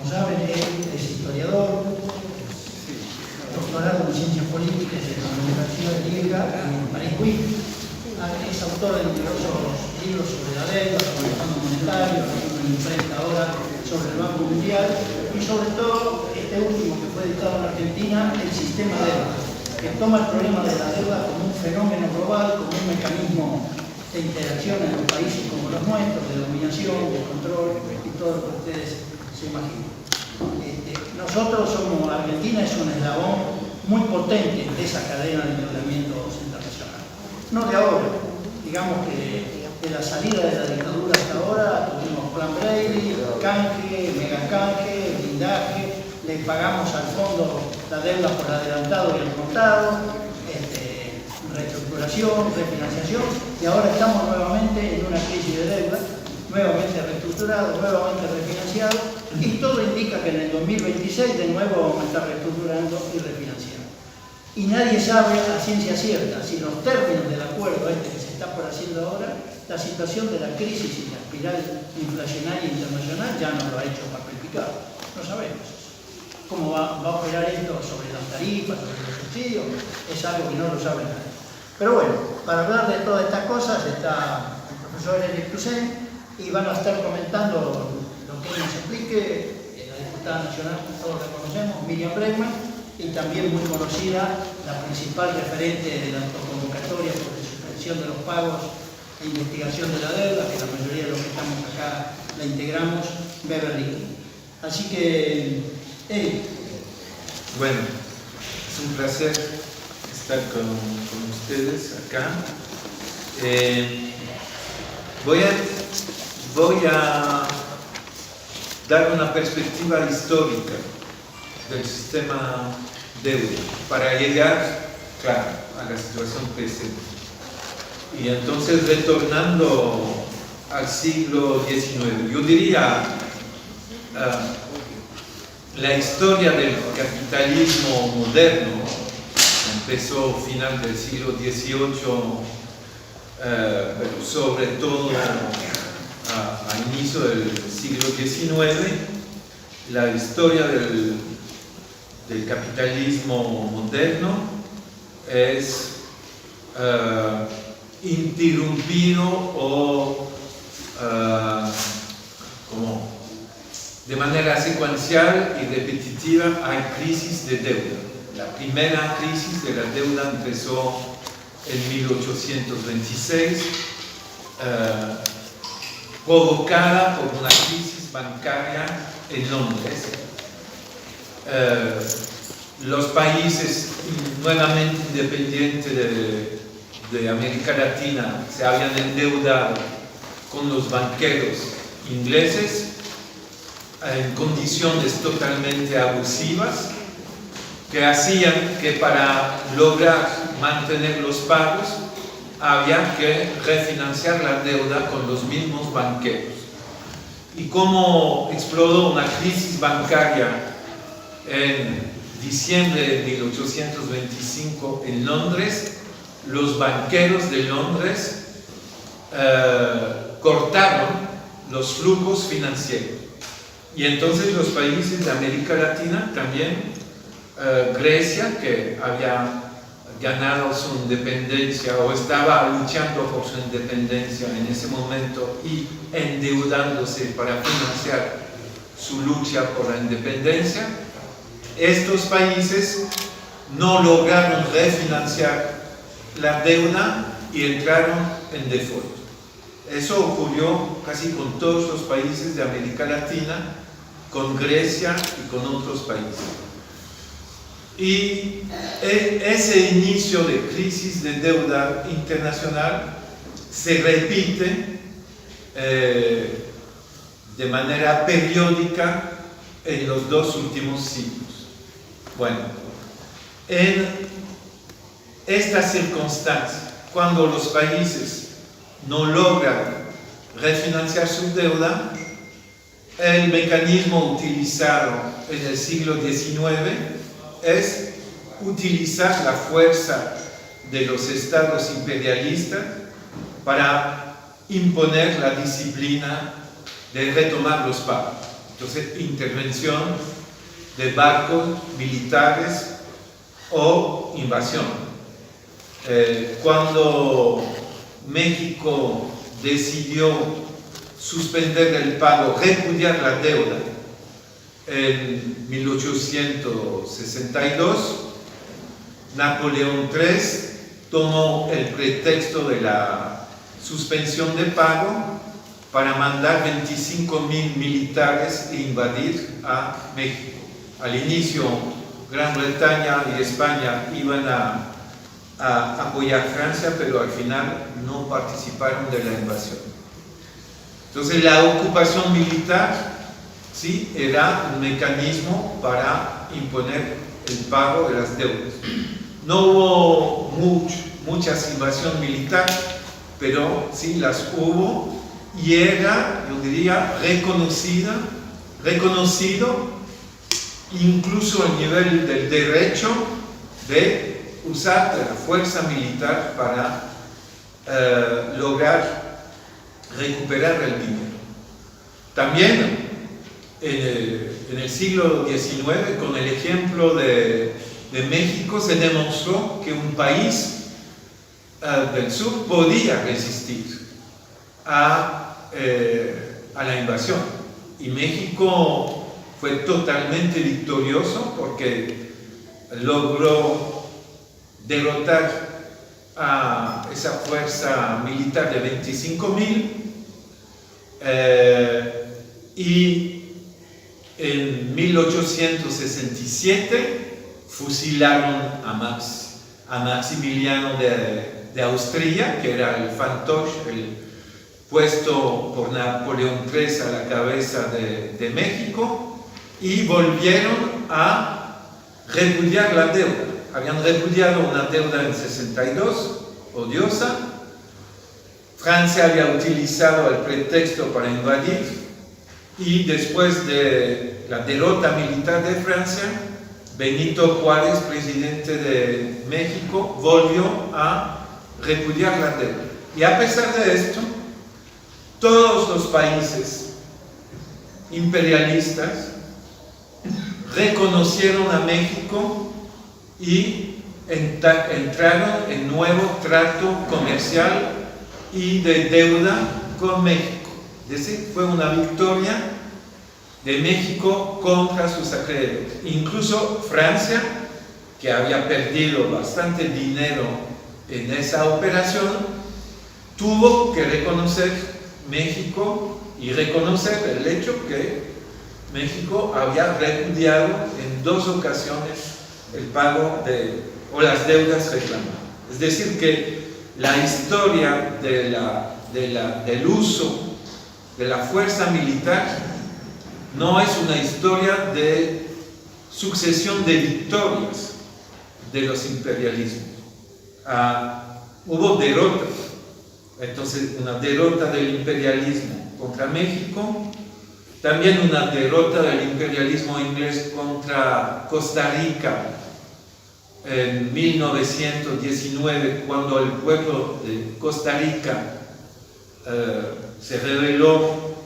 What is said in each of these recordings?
saben, él es historiador, doctorado en Ciencias Políticas de la Universidad Griega en París. Es autor de numerosos libros sobre la deuda, sobre el Fondo Monetario, una imprenta ahora sobre el Banco Mundial y sobre todo este último que fue editado en Argentina, el sistema deuda, que toma el problema de la deuda como un fenómeno global, como un mecanismo de interacción en los países como los nuestros, de dominación, de control y todo lo que ustedes se imaginen. Nosotros somos, Argentina es un eslabón muy potente de esa cadena de endeudamientos internacional. No de ahora, digamos que de la salida de la dictadura hasta ahora tuvimos Plan Brady, canje, mega canje, blindaje, le pagamos al fondo la deuda por adelantado y al contado, reestructuración, refinanciación, y ahora estamos nuevamente en una crisis de deuda, nuevamente reestructurado, nuevamente refinanciado, y todo indica que en el 2026 de nuevo vamos a estar reestructurando y refinanciando. Y nadie sabe a ciencia cierta si los términos del acuerdo que se está por haciendo ahora, la situación de la crisis y la espiral inflacionaria internacional ya nos lo ha hecho papel picado. No sabemos cómo va a operar esto sobre las tarifas, sobre los subsidios, es algo que no lo sabe nadie. Pero bueno, para hablar de todas estas cosas está el profesor Eric Toussaint y van a estar comentando lo que nos explique la diputada nacional, que todos la conocemos, Miriam Bregman, y también muy conocida, la principal referente de la autoconvocatoria por la suspensión de los pagos e investigación de la deuda, que la mayoría de los que estamos acá la integramos, Beverly King. Así que, Eric. Bueno, es un placer estar con ustedes acá. Voy a dar una perspectiva histórica del sistema deuda para llegar, claro, a la situación presente. Y entonces, retornando al siglo XIX, yo diría la historia del capitalismo moderno empezó final del siglo XVIII, pero sobre todo a inicio del siglo XIX. La historia del capitalismo moderno es interrumpido o como de manera secuencial y repetitiva hay crisis de deuda. La primera crisis de la deuda empezó en 1826, provocada por una crisis bancaria en Londres. Los países nuevamente independientes de América Latina se habían endeudado con los banqueros ingleses en condiciones totalmente abusivas, que hacían que para lograr mantener los pagos había que refinanciar la deuda con los mismos banqueros. Y como explotó una crisis bancaria en diciembre de 1825 en Londres, los banqueros de Londres cortaron los flujos financieros. Y entonces los países de América Latina también, Grecia, que había ganado su independencia o estaba luchando por su independencia en ese momento y endeudándose para financiar su lucha por la independencia, estos países no lograron refinanciar la deuda y entraron en default. Eso ocurrió casi con todos los países de América Latina, con Grecia y con otros países. Y ese inicio de crisis de deuda internacional se repite de manera periódica en los dos últimos siglos. Bueno, en estas circunstancias, cuando los países no logran refinanciar su deuda, el mecanismo utilizado en el siglo XIX es utilizar la fuerza de los estados imperialistas para imponer la disciplina de retomar los pagos. Entonces, intervención de barcos militares o invasión. Cuando México decidió suspender el pago, repudiar la deuda en 1862, Napoleón III tomó el pretexto de la suspensión de pago para mandar 25.000 militares e invadir a México. Al inicio, Gran Bretaña y España iban a apoyar a Francia, pero al final no participaron de la invasión. Entonces, la ocupación militar sí era un mecanismo para imponer el pago de las deudas. No hubo muchas invasiones militares, pero sí las hubo, y era, yo diría, reconocido incluso a nivel del derecho de usar la fuerza militar para lograr recuperar el dinero. También en el siglo XIX, con el ejemplo de México, se demostró que un país del sur podía resistir a la invasión, y México fue totalmente victorioso porque logró derrotar a esa fuerza militar de 25.000, y en 1867 fusilaron a Maximiliano de Austria, que era el fantoche, el puesto por Napoleón III a la cabeza de México, y volvieron a repudiar la deuda. Habían repudiado una deuda en 62, odiosa. Francia había utilizado el pretexto para invadir, y después de la derrota militar de Francia, Benito Juárez, presidente de México, volvió a repudiar la deuda. Y a pesar de esto, todos los países imperialistas reconocieron a México y entraron en nuevo trato comercial y de deuda con México. Es decir, fue una victoria de México contra sus acreedores. Incluso Francia, que había perdido bastante dinero en esa operación, tuvo que reconocer México y reconocer el hecho que México había repudiado en 2 ocasiones el pago o las deudas reclamadas. Es decir, que la historia del uso de la fuerza militar no es una historia de sucesión de victorias de los imperialismos. Hubo derrotas. Entonces, una derrota del imperialismo contra México, también una derrota del imperialismo inglés contra Costa Rica en 1919, cuando el pueblo de Costa Rica se rebeló,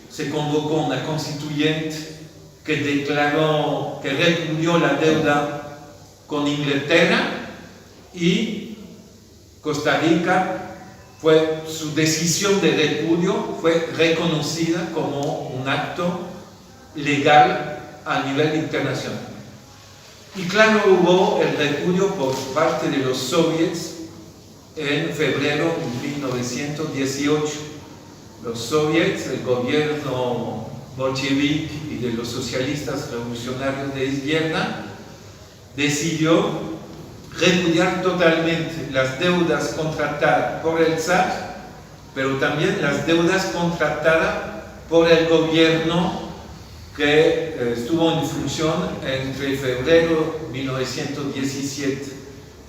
se convocó una constituyente que declaró, que repudió la deuda con Inglaterra, y Costa Rica, su decisión de repudio fue reconocida como un acto legal a nivel internacional. Y claro, hubo el repudio por parte de los soviets en febrero de 1918. Los soviets, el gobierno bolchevique y de los socialistas revolucionarios de izquierda, decidió repudiar totalmente las deudas contratadas por el zar, pero también las deudas contratadas por el gobierno que estuvo en función entre febrero de 1917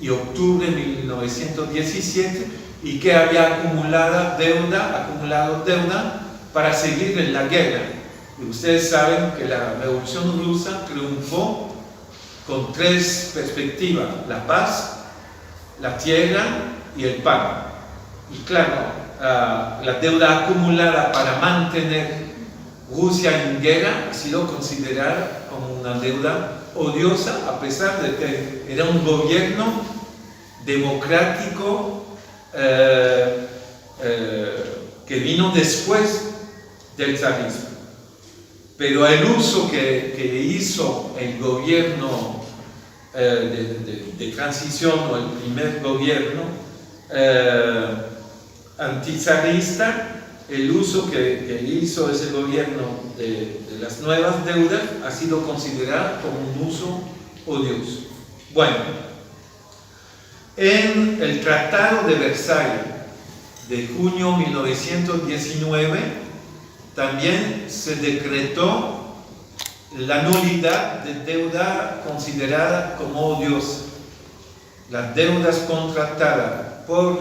y octubre de 1917, y que había acumulado deuda para seguir en la guerra. Y ustedes saben que la Revolución Rusa triunfó con 3 perspectivas: la paz, la tierra y el pago. Y claro, la deuda acumulada para mantener Rusia en guerra ha sido considerada como una deuda odiosa, a pesar de que era un gobierno democrático que vino después del zarismo. Pero el uso que hizo el gobierno de transición, o el primer gobierno antizarista, el uso que hizo ese gobierno de las nuevas deudas ha sido considerado como un uso odioso. Bueno, en el Tratado de Versalles de junio 1919 también se decretó la nulidad de deuda considerada como odiosa. Las deudas contratadas por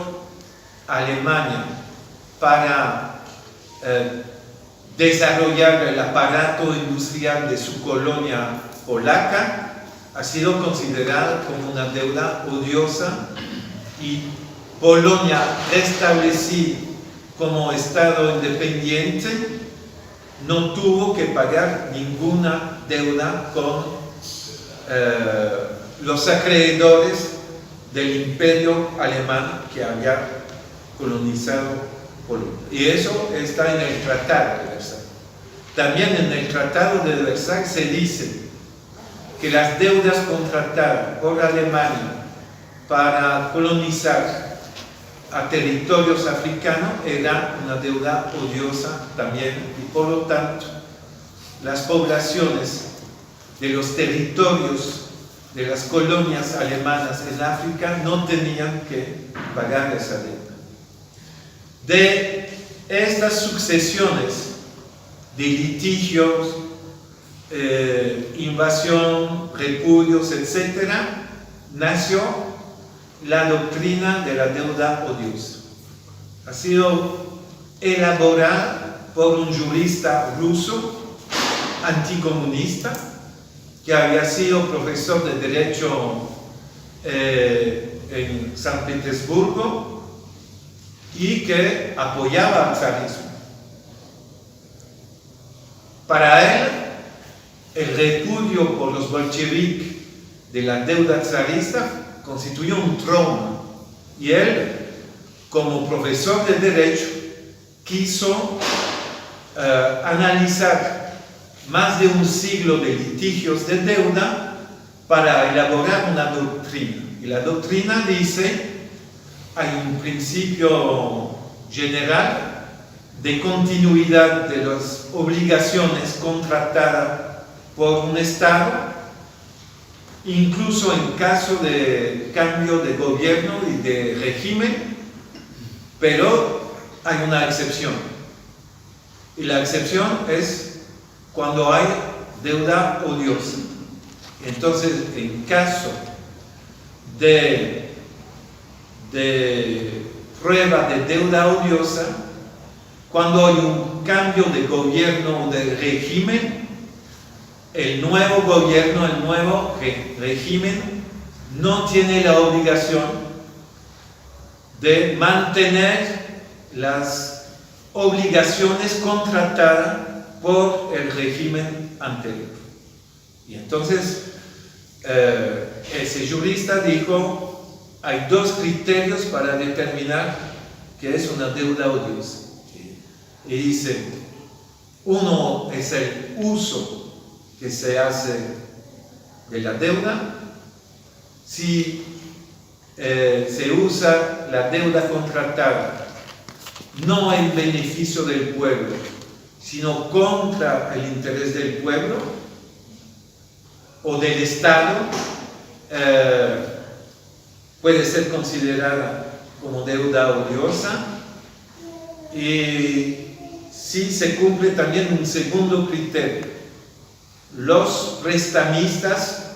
Alemania para desarrollar el aparato industrial de su colonia polaca ha sido considerada como una deuda odiosa, y Polonia, restablecida como Estado independiente, no tuvo que pagar ninguna deuda con los acreedores del imperio alemán que había colonizado Polonia. Y eso está en el Tratado de Versalles. También en el Tratado de Versalles se dice que las deudas contratadas por Alemania para colonizar a territorios africanos era una deuda odiosa también, y por lo tanto las poblaciones de los territorios de las colonias alemanas en África no tenían que pagar esa deuda. De estas sucesiones de litigios, invasión, repudios, etc., nació la doctrina de la deuda odiosa. Ha sido elaborada por un jurista ruso anticomunista que había sido profesor de Derecho en San Petersburgo y que apoyaba al zarismo. Para él, el repudio por los bolcheviques de la deuda zarista constituyó un trauma, y él, como profesor de Derecho, quiso analizar más de un siglo de litigios de deuda para elaborar una doctrina. Y la doctrina dice: hay un principio general de continuidad de las obligaciones contratadas por un Estado, incluso en caso de cambio de gobierno y de régimen, pero hay una excepción. Y la excepción es cuando hay deuda odiosa. Entonces, en caso de prueba de deuda odiosa, cuando hay un cambio de gobierno o de régimen, el nuevo gobierno, el nuevo régimen no tiene la obligación de mantener las obligaciones contratadas por el régimen anterior. Y entonces ese jurista dijo: hay dos criterios para determinar que es una deuda odiosa. Y dice: uno es el uso que se hace de la deuda. Si se usa la deuda contratada no en beneficio del pueblo, sino contra el interés del pueblo o del Estado, puede ser considerada como deuda odiosa. Y si se cumple también un segundo criterio: los prestamistas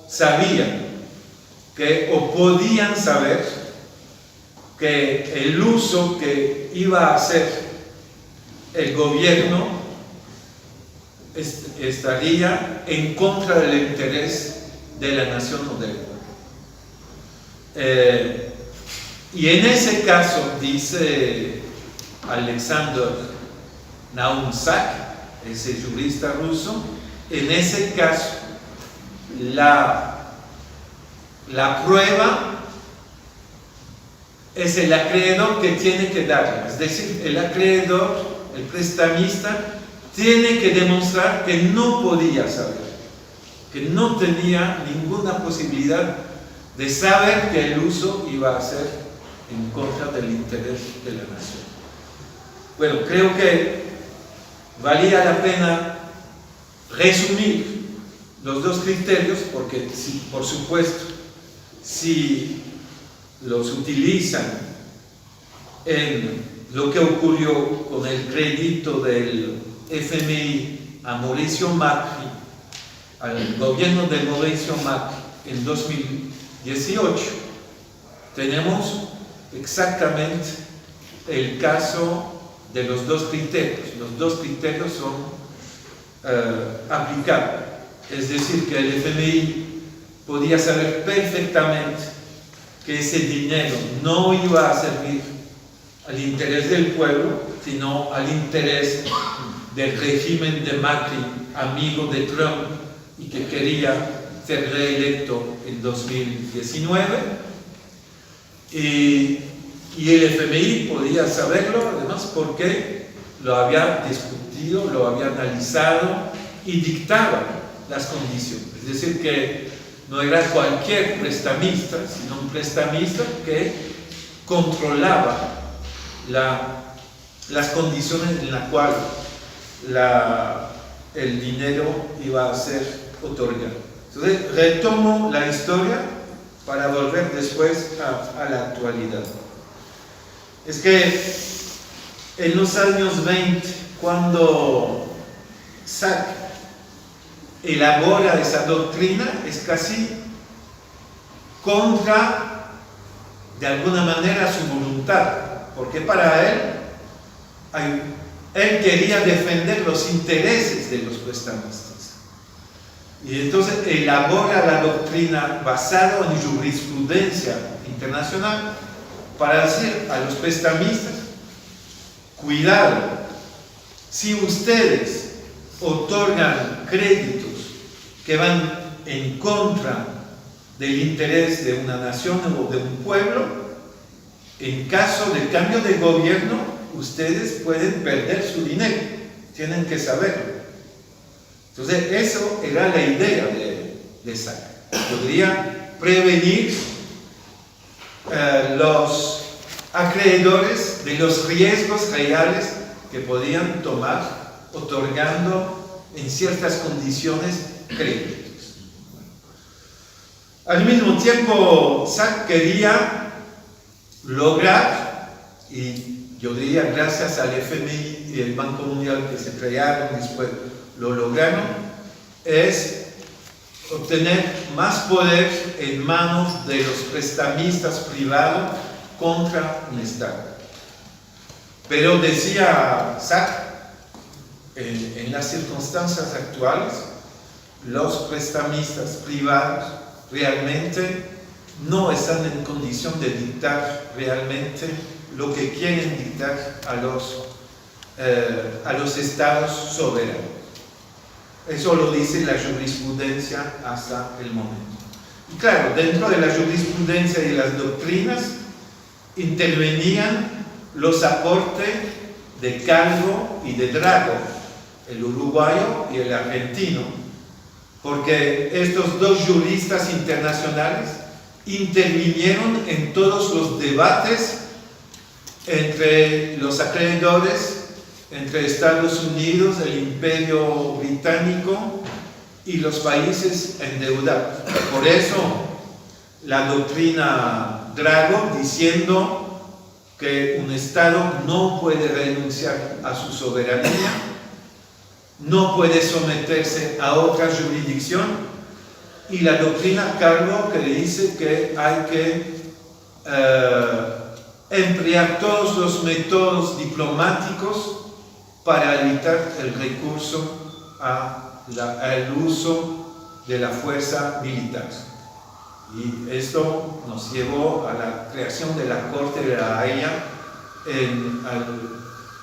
sabían que, o podían saber, que el uso que iba a hacer el gobierno estaría en contra del interés de la nación o del pueblo. Y en ese caso, dice Alexander Nahum Sack, ese jurista ruso. En ese caso, la prueba es el acreedor que tiene que darla, es decir, el acreedor, el prestamista, tiene que demostrar que no podía saber, que no tenía ninguna posibilidad de saber que el uso iba a ser en contra del interés de la nación. Bueno, creo que valía la pena resumir los dos criterios, porque por supuesto, si los utilizan en lo que ocurrió con el crédito del FMI a Mauricio Macri, al gobierno de Mauricio Macri en 2018, tenemos exactamente el caso de los dos criterios. Los dos criterios son aplicables. Es decir, que el FMI podía saber perfectamente que ese dinero no iba a servir al interés del pueblo, sino al interés del régimen de Macri, amigo de Trump, y que quería ser reelecto en 2019. Y el FMI podía saberlo, además, porque lo había discutido, lo había analizado y dictaba las condiciones. Es decir, que no era cualquier prestamista, sino un prestamista que controlaba las condiciones en las cuales el dinero iba a ser otorgado. Entonces, retomo la historia para volver después a la actualidad. Es que en los años 20, cuando Sack elabora esa doctrina, es casi contra, de alguna manera, su voluntad, porque para él quería defender los intereses de los prestamistas. Y entonces elabora la doctrina basada en jurisprudencia internacional para decir a los prestamistas: cuidado, si ustedes otorgan créditos que van en contra del interés de una nación o de un pueblo, en caso de cambio de gobierno, ustedes pueden perder su dinero, tienen que saberlo. Entonces, eso era la idea de Sack. Podría prevenir los acreedores de los riesgos reales que podían tomar otorgando en ciertas condiciones créditos. Al mismo tiempo, Sack quería lograr, y yo diría gracias al FMI y el Banco Mundial que se crearon después, lo lograron, es obtener más poder en manos de los prestamistas privados contra un Estado. Pero decía Sack, en las circunstancias actuales, los prestamistas privados realmente no están en condición de dictar realmente lo que quieren dictar a los estados soberanos. Eso lo dice la jurisprudencia hasta el momento. Y claro, dentro de la jurisprudencia y las doctrinas intervenían los aportes de Calvo y de Drago, el uruguayo y el argentino, porque estos dos juristas internacionales intervinieron en todos los debates entre los acreedores, entre Estados Unidos, el Imperio Británico y los países endeudados. Por eso la doctrina Drago, diciendo que un Estado no puede renunciar a su soberanía, no puede someterse a otra jurisdicción, y la doctrina Calvo, que dice que hay que emplear todos los métodos diplomáticos para evitar el recurso al uso de la fuerza militar. Y esto nos llevó a la creación de la Corte de la Haya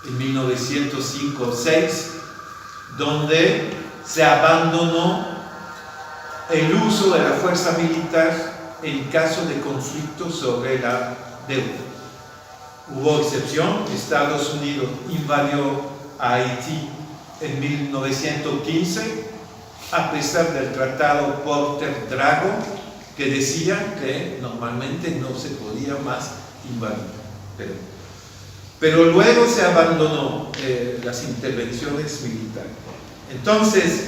en 1905-6, donde se abandonó el uso de la fuerza militar en caso de conflicto sobre la deuda. Hubo excepción, Estados Unidos invadió a Haití en 1915, a pesar del tratado Porter-Drago, que decía que normalmente no se podía más invadir. Pero luego se abandonó las intervenciones militares. Entonces,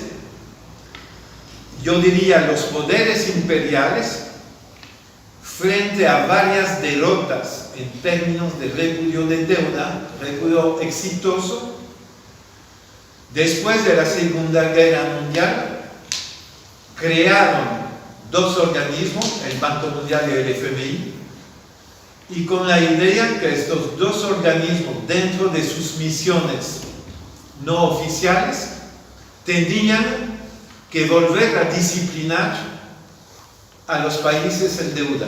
yo diría, los poderes imperiales, frente a varias derrotas en términos de repudio de deuda, repudio exitoso, después de la Segunda Guerra Mundial, crearon dos organismos, el Banco Mundial y el FMI, y con la idea que estos dos organismos, dentro de sus misiones no oficiales, tendrían que volver a disciplinar a los países en deuda.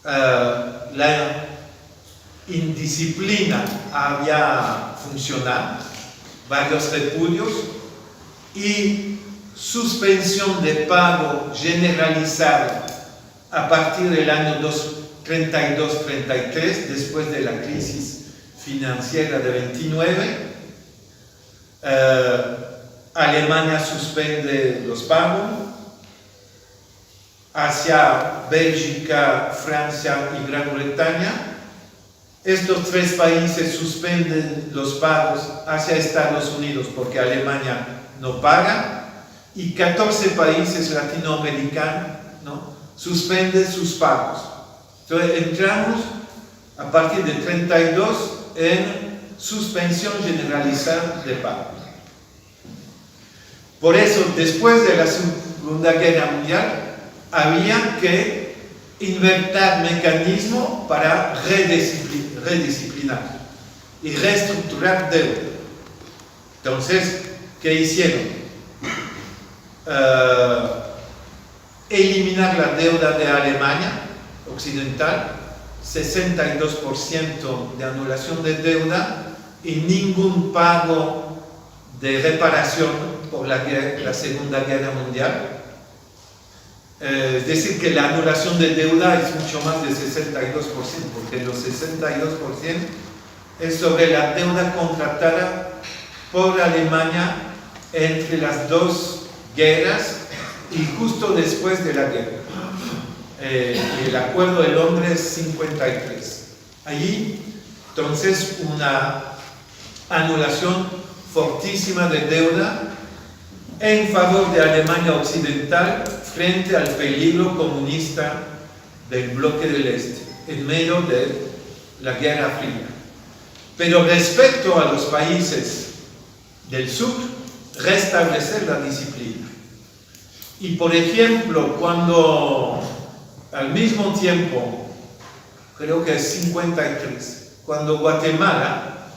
La indisciplina había funcionado, varios repudios y suspensión de pago generalizada a partir del año 32-33, después de la crisis financiera de 29. Alemania suspende los pagos, hacia Bélgica, Francia y Gran Bretaña. Estos tres países suspenden los pagos hacia Estados Unidos porque Alemania no paga, y 14 países latinoamericanos, ¿no?, suspenden sus pagos. Entonces entramos a partir de 32 en suspensión generalizada de pagos. Por eso, después de la Segunda Guerra Mundial, había que inventar mecanismos para redisciplinar y reestructurar deuda. Entonces, ¿qué hicieron? Eliminar la deuda de Alemania Occidental, 62% de anulación de deuda y ningún pago de reparación por la Segunda Guerra Mundial. Es decir, que la anulación de deuda es mucho más de 62%, porque los 62% es sobre la deuda contratada por Alemania entre las dos guerras y justo después de la guerra. El Acuerdo de Londres 53. Allí, entonces, una anulación fortísima de deuda en favor de Alemania Occidental frente al peligro comunista del bloque del Este, en medio de la Guerra Fría. Pero respecto a los países del sur, restablecer la disciplina. Y por ejemplo, cuando al mismo tiempo, creo que es 53, cuando Guatemala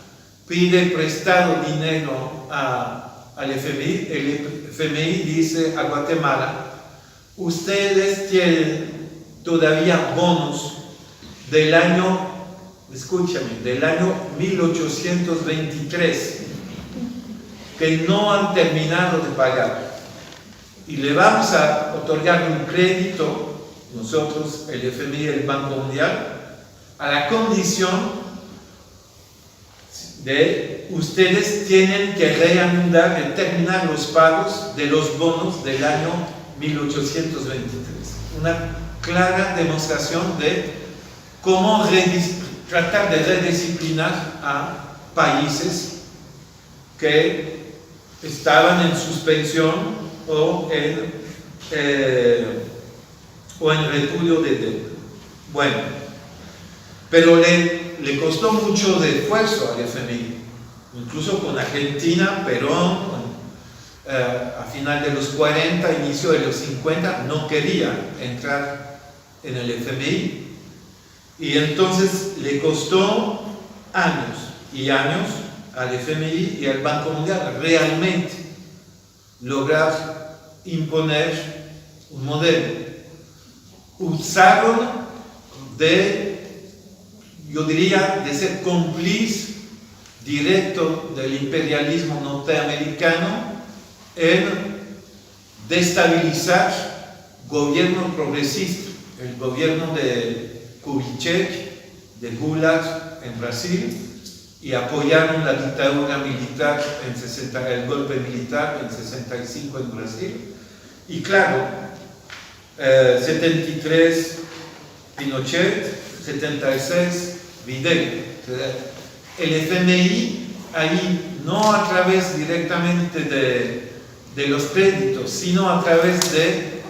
pide prestado dinero al FMI, el FMI dice a Guatemala: ustedes tienen todavía bonos del año, escúchame, del año 1823, que no han terminado de pagar. Y le vamos a otorgar un crédito, nosotros, el FMI y el Banco Mundial, a la condición de ustedes tienen que reanudar y terminar los pagos de los bonos del año 1823. Una clara demostración de cómo tratar de redisciplinar a países que estaban en suspensión o en repudio de deuda. Bueno, pero le costó mucho de esfuerzo al FMI, incluso con Argentina, Perón, a final de los 40, inicio de los 50, no quería entrar en el FMI, y entonces le costó años y años al FMI y al Banco Mundial realmente lograr imponer un modelo. Usaron yo diría, de ser cómplice directo del imperialismo norteamericano en destabilizar gobiernos progresistas, el gobierno de Kubitschek, de Gulag en Brasil, y apoyaron la dictadura militar, el golpe militar en 65 en Brasil. Y claro, 73 Pinochet, 76 Videla. El FMI ahí no a través directamente de los créditos, sino a través de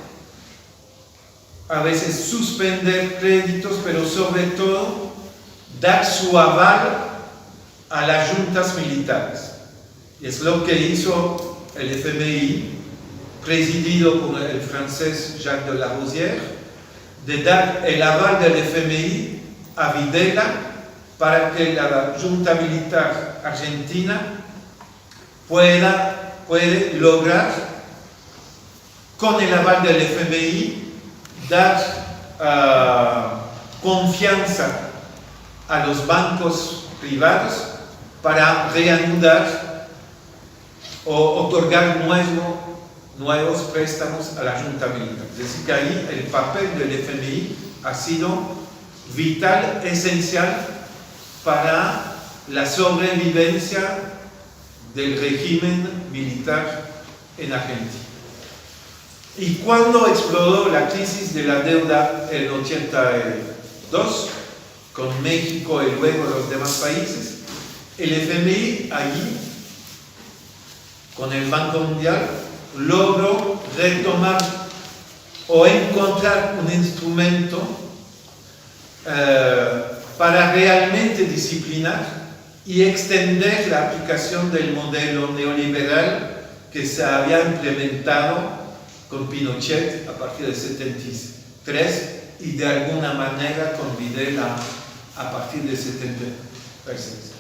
a veces suspender créditos, pero sobre todo dar su aval a las juntas militares. Es lo que hizo el FMI, presidido por el francés Jacques de la Rosière, de dar el aval del FMI a Videla para que la junta militar argentina puede lograr, con el aval del FMI, dar confianza a los bancos privados para reanudar o otorgar nuevos préstamos a la junta militar. Es decir, que ahí el papel del FMI ha sido vital, esencial para la sobrevivencia del régimen militar en Argentina. Y cuando explotó la crisis de la deuda en 82, con México y luego los demás países, el FMI allí, con el Banco Mundial, logró retomar o encontrar un instrumento para realmente disciplinar y extender la aplicación del modelo neoliberal que se había implementado con Pinochet a partir de 73 y de alguna manera con Videla a partir de 76.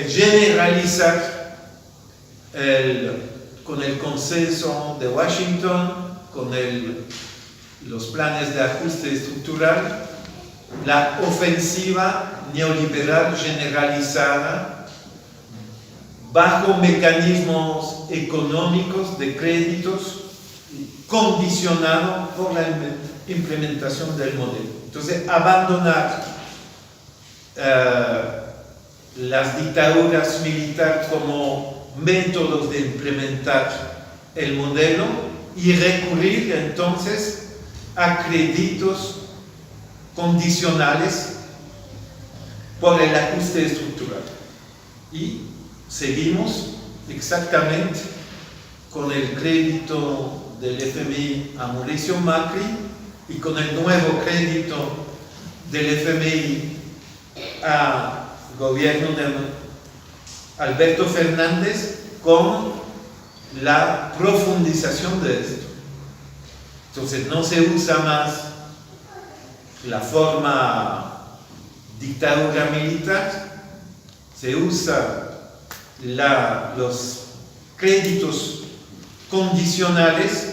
Generalizar con el consenso de Washington, con los planes de ajuste estructural, la ofensiva neoliberal generalizada bajo mecanismos económicos de créditos condicionado por la implementación del modelo. Entonces, abandonar las dictaduras militares como métodos de implementar el modelo y recurrir entonces a créditos condicionales por el ajuste estructural. Y seguimos exactamente con el crédito del FMI a Mauricio Macri y con el nuevo crédito del FMI a gobierno de Alberto Fernández, con la profundización de esto. Entonces no se usa más la forma dictadura militar, se usa los créditos condicionales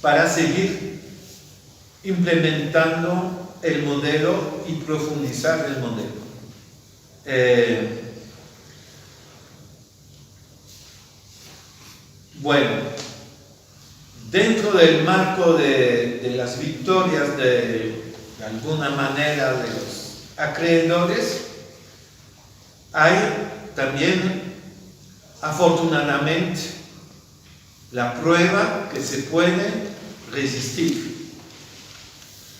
para seguir implementando el modelo y profundizar el modelo. Bueno, dentro del marco de las victorias de alguna manera de los acreedores, hay también afortunadamente la prueba que se puede resistir.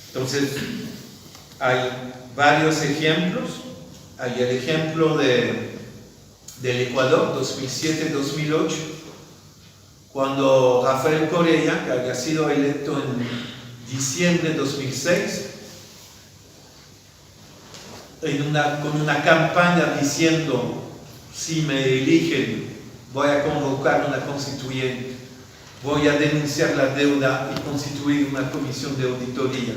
Entonces, hay varios ejemplos. Hay el ejemplo del Ecuador, 2007-2008, cuando Rafael Correa, que había sido electo en diciembre de 2006, con una campaña diciendo: si me eligen, voy a convocar una constituyente, voy a denunciar la deuda y constituir una comisión de auditoría.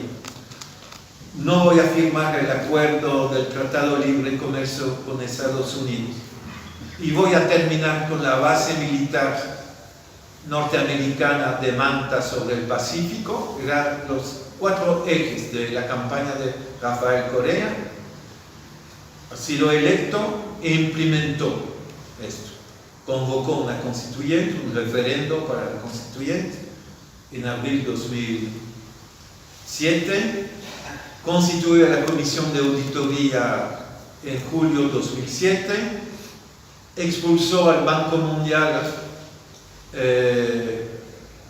No voy a firmar el acuerdo del Tratado de Libre Comercio con Estados Unidos. Y voy a terminar con la base militar norteamericana de Manta sobre el Pacífico. Eran los 4 ejes de la campaña de Rafael Correa. Ha sido electo e implementó esto. Convocó una constituyente, un referendo para la constituyente en abril de 2007, constituyó la Comisión de Auditoría en julio de 2007, expulsó al Banco Mundial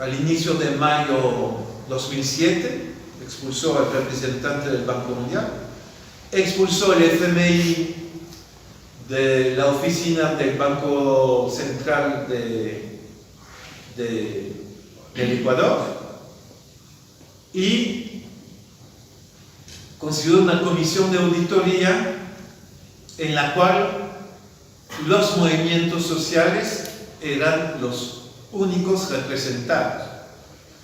al inicio de mayo 2007, expulsó al representante del Banco Mundial, expulsó el FMI de la oficina del Banco Central del Ecuador y constituyó una comisión de auditoría en la cual los movimientos sociales eran los únicos representados.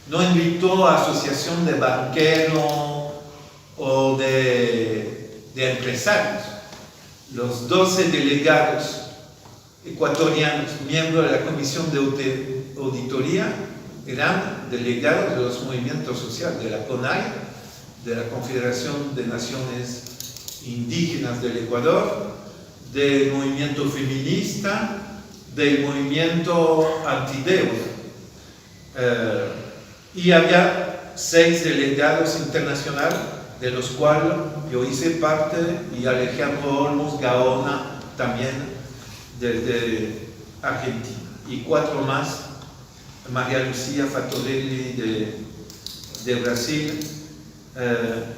No invitó a asociación de banqueros o de empresarios. Los 12 delegados ecuatorianos, miembros de la Comisión de Auditoría, eran delegados de los movimientos sociales, de la CONAI, de la Confederación de Naciones Indígenas del Ecuador, del movimiento feminista, del movimiento antideuda. Y había 6 delegados internacionales, de los cuales yo hice parte, y Alejandro Olmos Gaona también desde Argentina, y 4 más, María Lucía Fatorelli de Brasil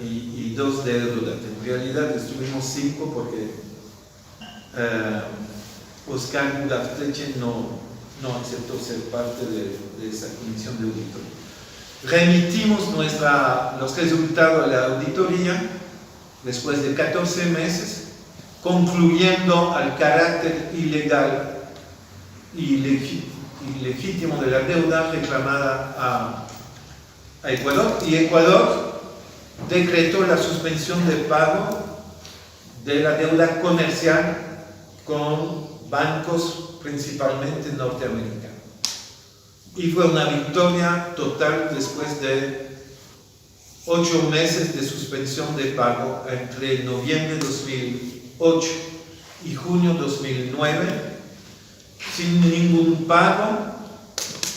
y 2 de Eurolat. En realidad estuvimos 5 porque Oscar Gafteche no aceptó ser parte de esa comisión de auditoría. Remitimos los resultados de la auditoría después de 14 meses, concluyendo al carácter ilegal y ilegítimo de la deuda reclamada a Ecuador, y Ecuador decretó la suspensión de pago de la deuda comercial con bancos principalmente norteamericanos. Y fue una victoria total después de 8 meses de suspensión de pago entre noviembre de 2008 y junio de 2009, sin ningún pago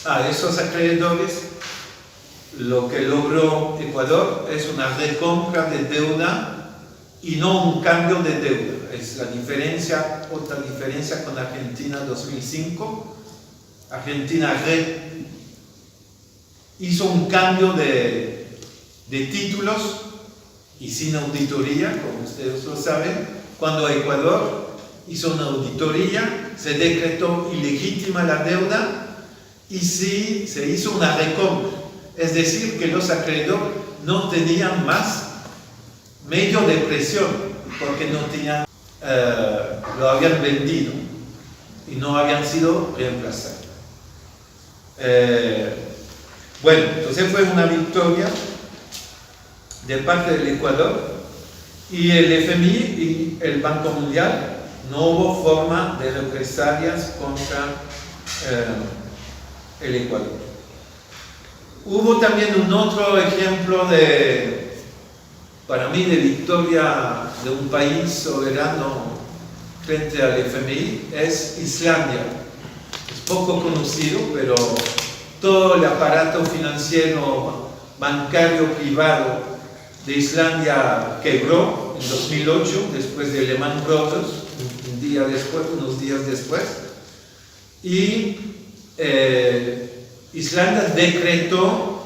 a esos acreedores. Lo que logró Ecuador es una recompra de deuda y no un cambio de deuda. Es la diferencia, otra diferencia con Argentina 2005. Argentina hizo un cambio de títulos y sin auditoría, como ustedes lo saben. Cuando Ecuador hizo una auditoría, se decretó ilegítima la deuda y sí se hizo una recompra. Es decir, que los acreedores no tenían más medio de presión porque no tenían, lo habían vendido y no habían sido reemplazados. Bueno, entonces fue una victoria de parte del Ecuador, y el FMI y el Banco Mundial no hubo forma de represalias contra el Ecuador. Hubo también un otro ejemplo para mí, de victoria de un país soberano frente al FMI, es Islandia. Es poco conocido, pero todo el aparato financiero bancario privado de Islandia quebró en 2008, después de Lehman Brothers, unos días después, y Islandia decretó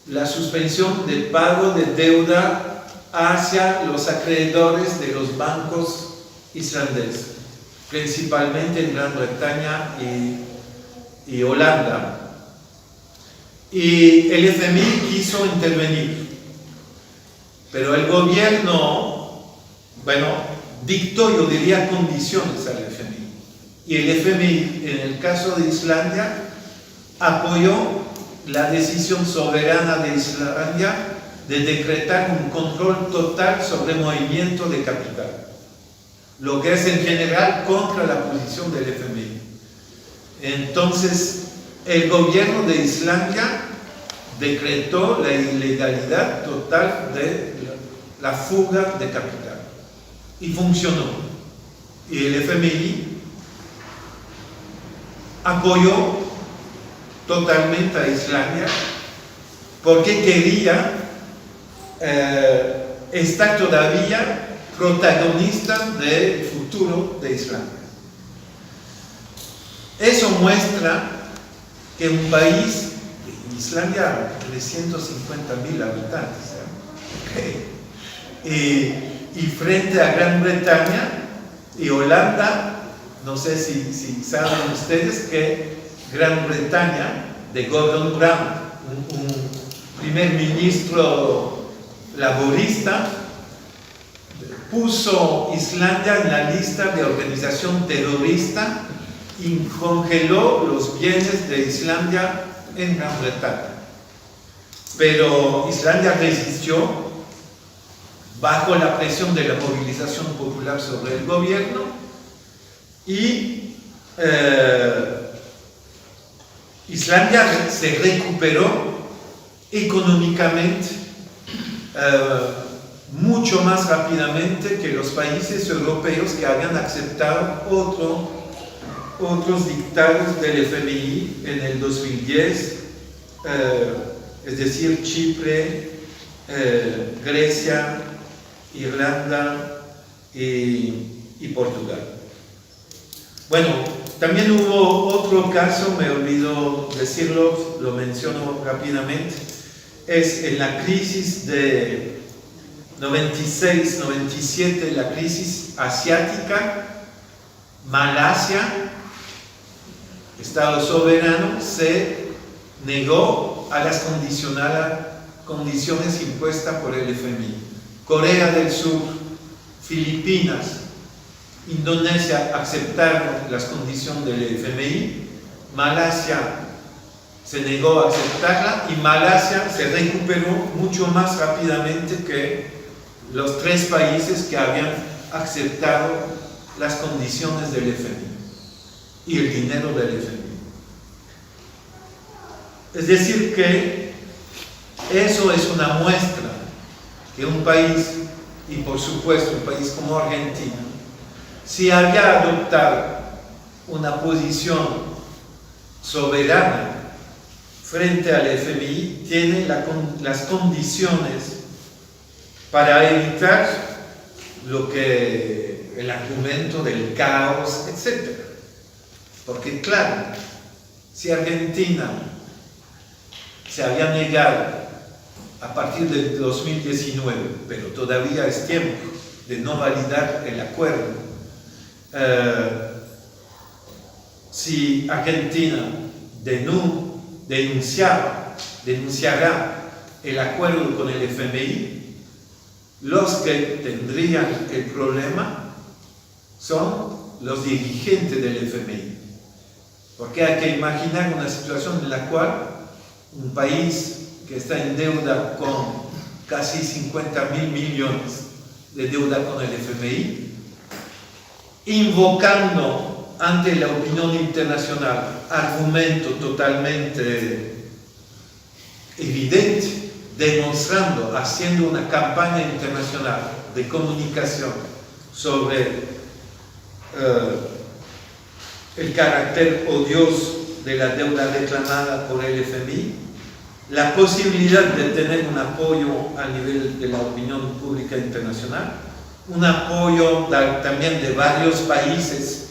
la suspensión del pago de deuda hacia los acreedores de los bancos islandeses, principalmente en Gran Bretaña y Holanda. Y el FMI quiso intervenir, pero el gobierno, dictó, yo diría, condiciones al FMI. Y el FMI, en el caso de Islandia, apoyó la decisión soberana de Islandia de decretar un control total sobre el movimiento de capital, lo que es en general contra la posición del FMI. Entonces, el gobierno de Islandia decretó la ilegalidad total de la fuga de capital, y funcionó. y el FMI apoyó totalmente a Islandia porque quería estar todavía protagonista del futuro de Islandia. Eso muestra que un país, Islandia, 350.000 habitantes, y frente a Gran Bretaña y Holanda, no sé si saben ustedes que Gran Bretaña, de Gordon Brown, un primer ministro laborista, puso Islandia en la lista de organización terrorista y congeló los bienes de Islandia en Gran Bretaña. Pero Islandia resistió bajo la presión de la movilización popular sobre el gobierno y Islandia se recuperó económicamente mucho más rápidamente que los países europeos que habían aceptado otros dictados del FMI en el 2010, es decir, Chipre, Grecia, Irlanda y Portugal. Bueno, también hubo otro caso, me olvidó decirlo, lo menciono rápidamente, es en la crisis de 96-97, la crisis asiática. Malasia, Estado soberano, se negó a las condiciones impuestas por el FMI. Corea del Sur, Filipinas, Indonesia aceptaron las condiciones del FMI. Malasia se negó a aceptarla y Malasia se recuperó mucho más rápidamente que los 3 países que habían aceptado las condiciones del FMI y el dinero del FMI. Es decir que eso es una muestra que un país, y por supuesto un país como Argentina, si había adoptado una posición soberana frente al FMI, tiene las condiciones para evitar el argumento del caos, etc. Porque claro, si Argentina se había negado a partir del 2019, pero todavía es tiempo de no validar el acuerdo, si Argentina denunciará el acuerdo con el FMI, los que tendrían el problema son los dirigentes del FMI. Porque hay que imaginar una situación en la cual un país que está en deuda con casi 50.000 millones de deuda con el FMI, invocando ante la opinión internacional argumento totalmente evidente, demostrando, haciendo una campaña internacional de comunicación sobre el carácter odioso de la deuda reclamada por el FMI, la posibilidad de tener un apoyo a nivel de la opinión pública internacional, un apoyo también de varios países,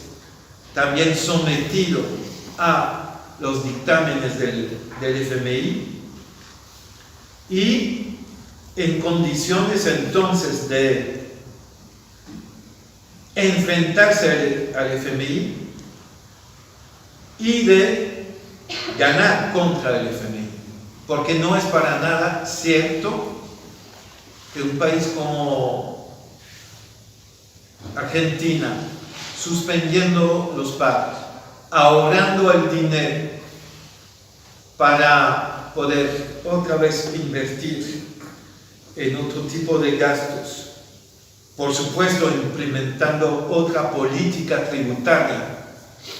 también sometido a los dictámenes del FMI, y en condiciones entonces de enfrentarse al FMI y de ganar contra el FMI, porque no es para nada cierto que un país como Argentina, suspendiendo los pagos, ahorrando el dinero para poder otra vez invertir en otro tipo de gastos, por supuesto implementando otra política tributaria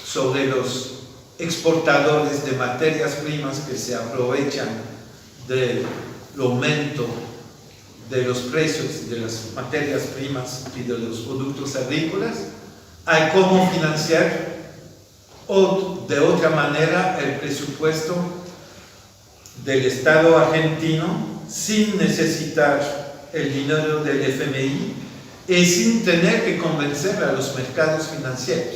sobre los exportadores de materias primas que se aprovechan del aumento de los precios de las materias primas y de los productos agrícolas, hay cómo financiar o de otra manera el presupuesto del Estado argentino sin necesitar el dinero del FMI y sin tener que convencer a los mercados financieros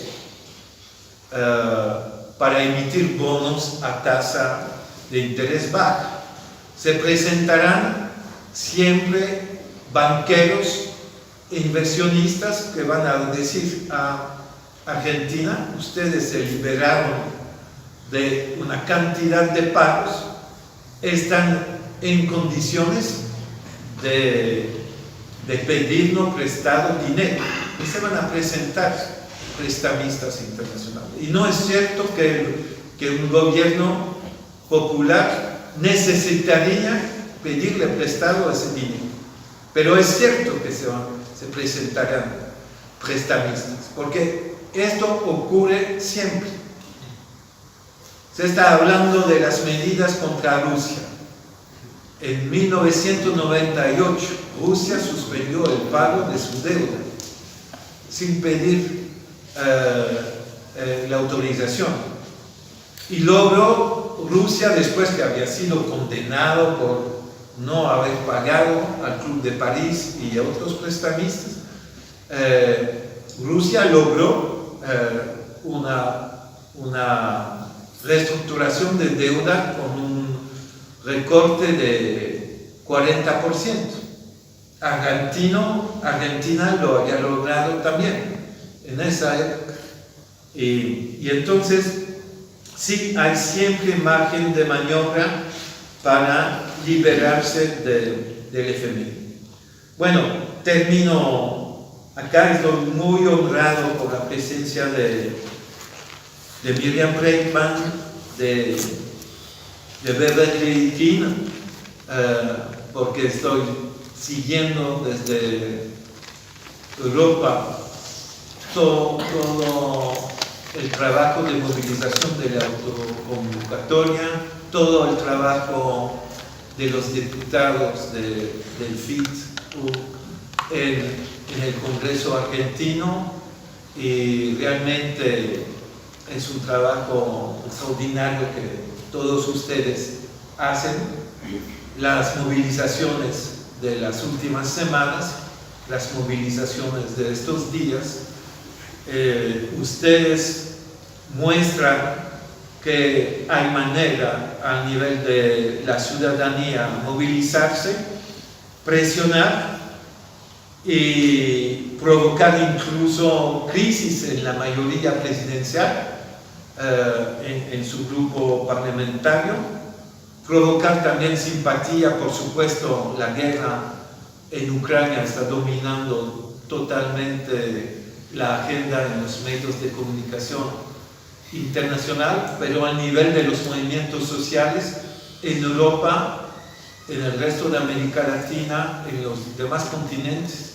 para emitir bonos a tasa de interés baja. Se presentarán siempre banqueros e inversionistas que van a decir a Argentina: ustedes se liberaron de una cantidad de pagos, están en condiciones de pedirnos prestado dinero, y se van a presentar prestamistas internacionales. Y no es cierto que un gobierno popular necesitaría pedirle prestado ese dinero, pero es cierto que se presentarán prestamistas, porque esto ocurre siempre. Se está hablando de las medidas contra Rusia. En 1998, Rusia suspendió el pago de su deuda sin pedir la autorización. Y logró Rusia, después que había sido condenado por no haber pagado al Club de París y a otros prestamistas, Rusia logró una reestructuración de deuda con un recorte de 40%. Argentina lo había logrado también en esa época. Y entonces sí hay siempre margen de maniobra para liberarse del FMI. Bueno, termino acá. Estoy muy honrado por la presencia de Miriam Breitman, de Beverly King, porque estoy siguiendo desde Europa todo el trabajo de movilización de la autoconvocatoria, todo el trabajo de los diputados del FIT en el Congreso argentino, y realmente es un trabajo extraordinario que todos ustedes hacen. Las movilizaciones de las últimas semanas, las movilizaciones de estos días, ustedes muestran que hay manera a nivel de la ciudadanía movilizarse, presionar y provocar incluso crisis en la mayoría presidencial, en su grupo parlamentario, provocar también simpatía. Por supuesto, la guerra en Ucrania está dominando totalmente la agenda en los medios de comunicación internacional, pero al nivel de los movimientos sociales en Europa, en el resto de América Latina, en los demás continentes,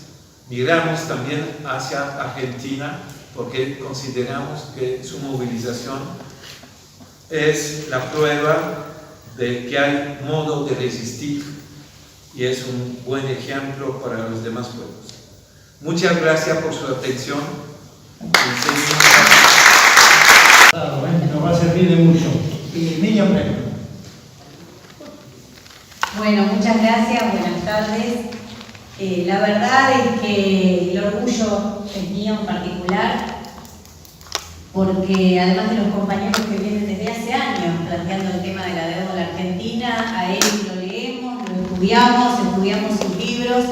miramos también hacia Argentina, porque consideramos que su movilización es la prueba de que hay modo de resistir y es un buen ejemplo para los demás pueblos. Muchas gracias por su atención. Nos va a servir de mucho. Y Miriam Breitman. Bueno, muchas gracias, buenas tardes. La verdad es que el orgullo es mío en particular, porque además de los compañeros que vienen desde hace años planteando el tema de la deuda de la Argentina, a él lo leemos, lo estudiamos sus libros,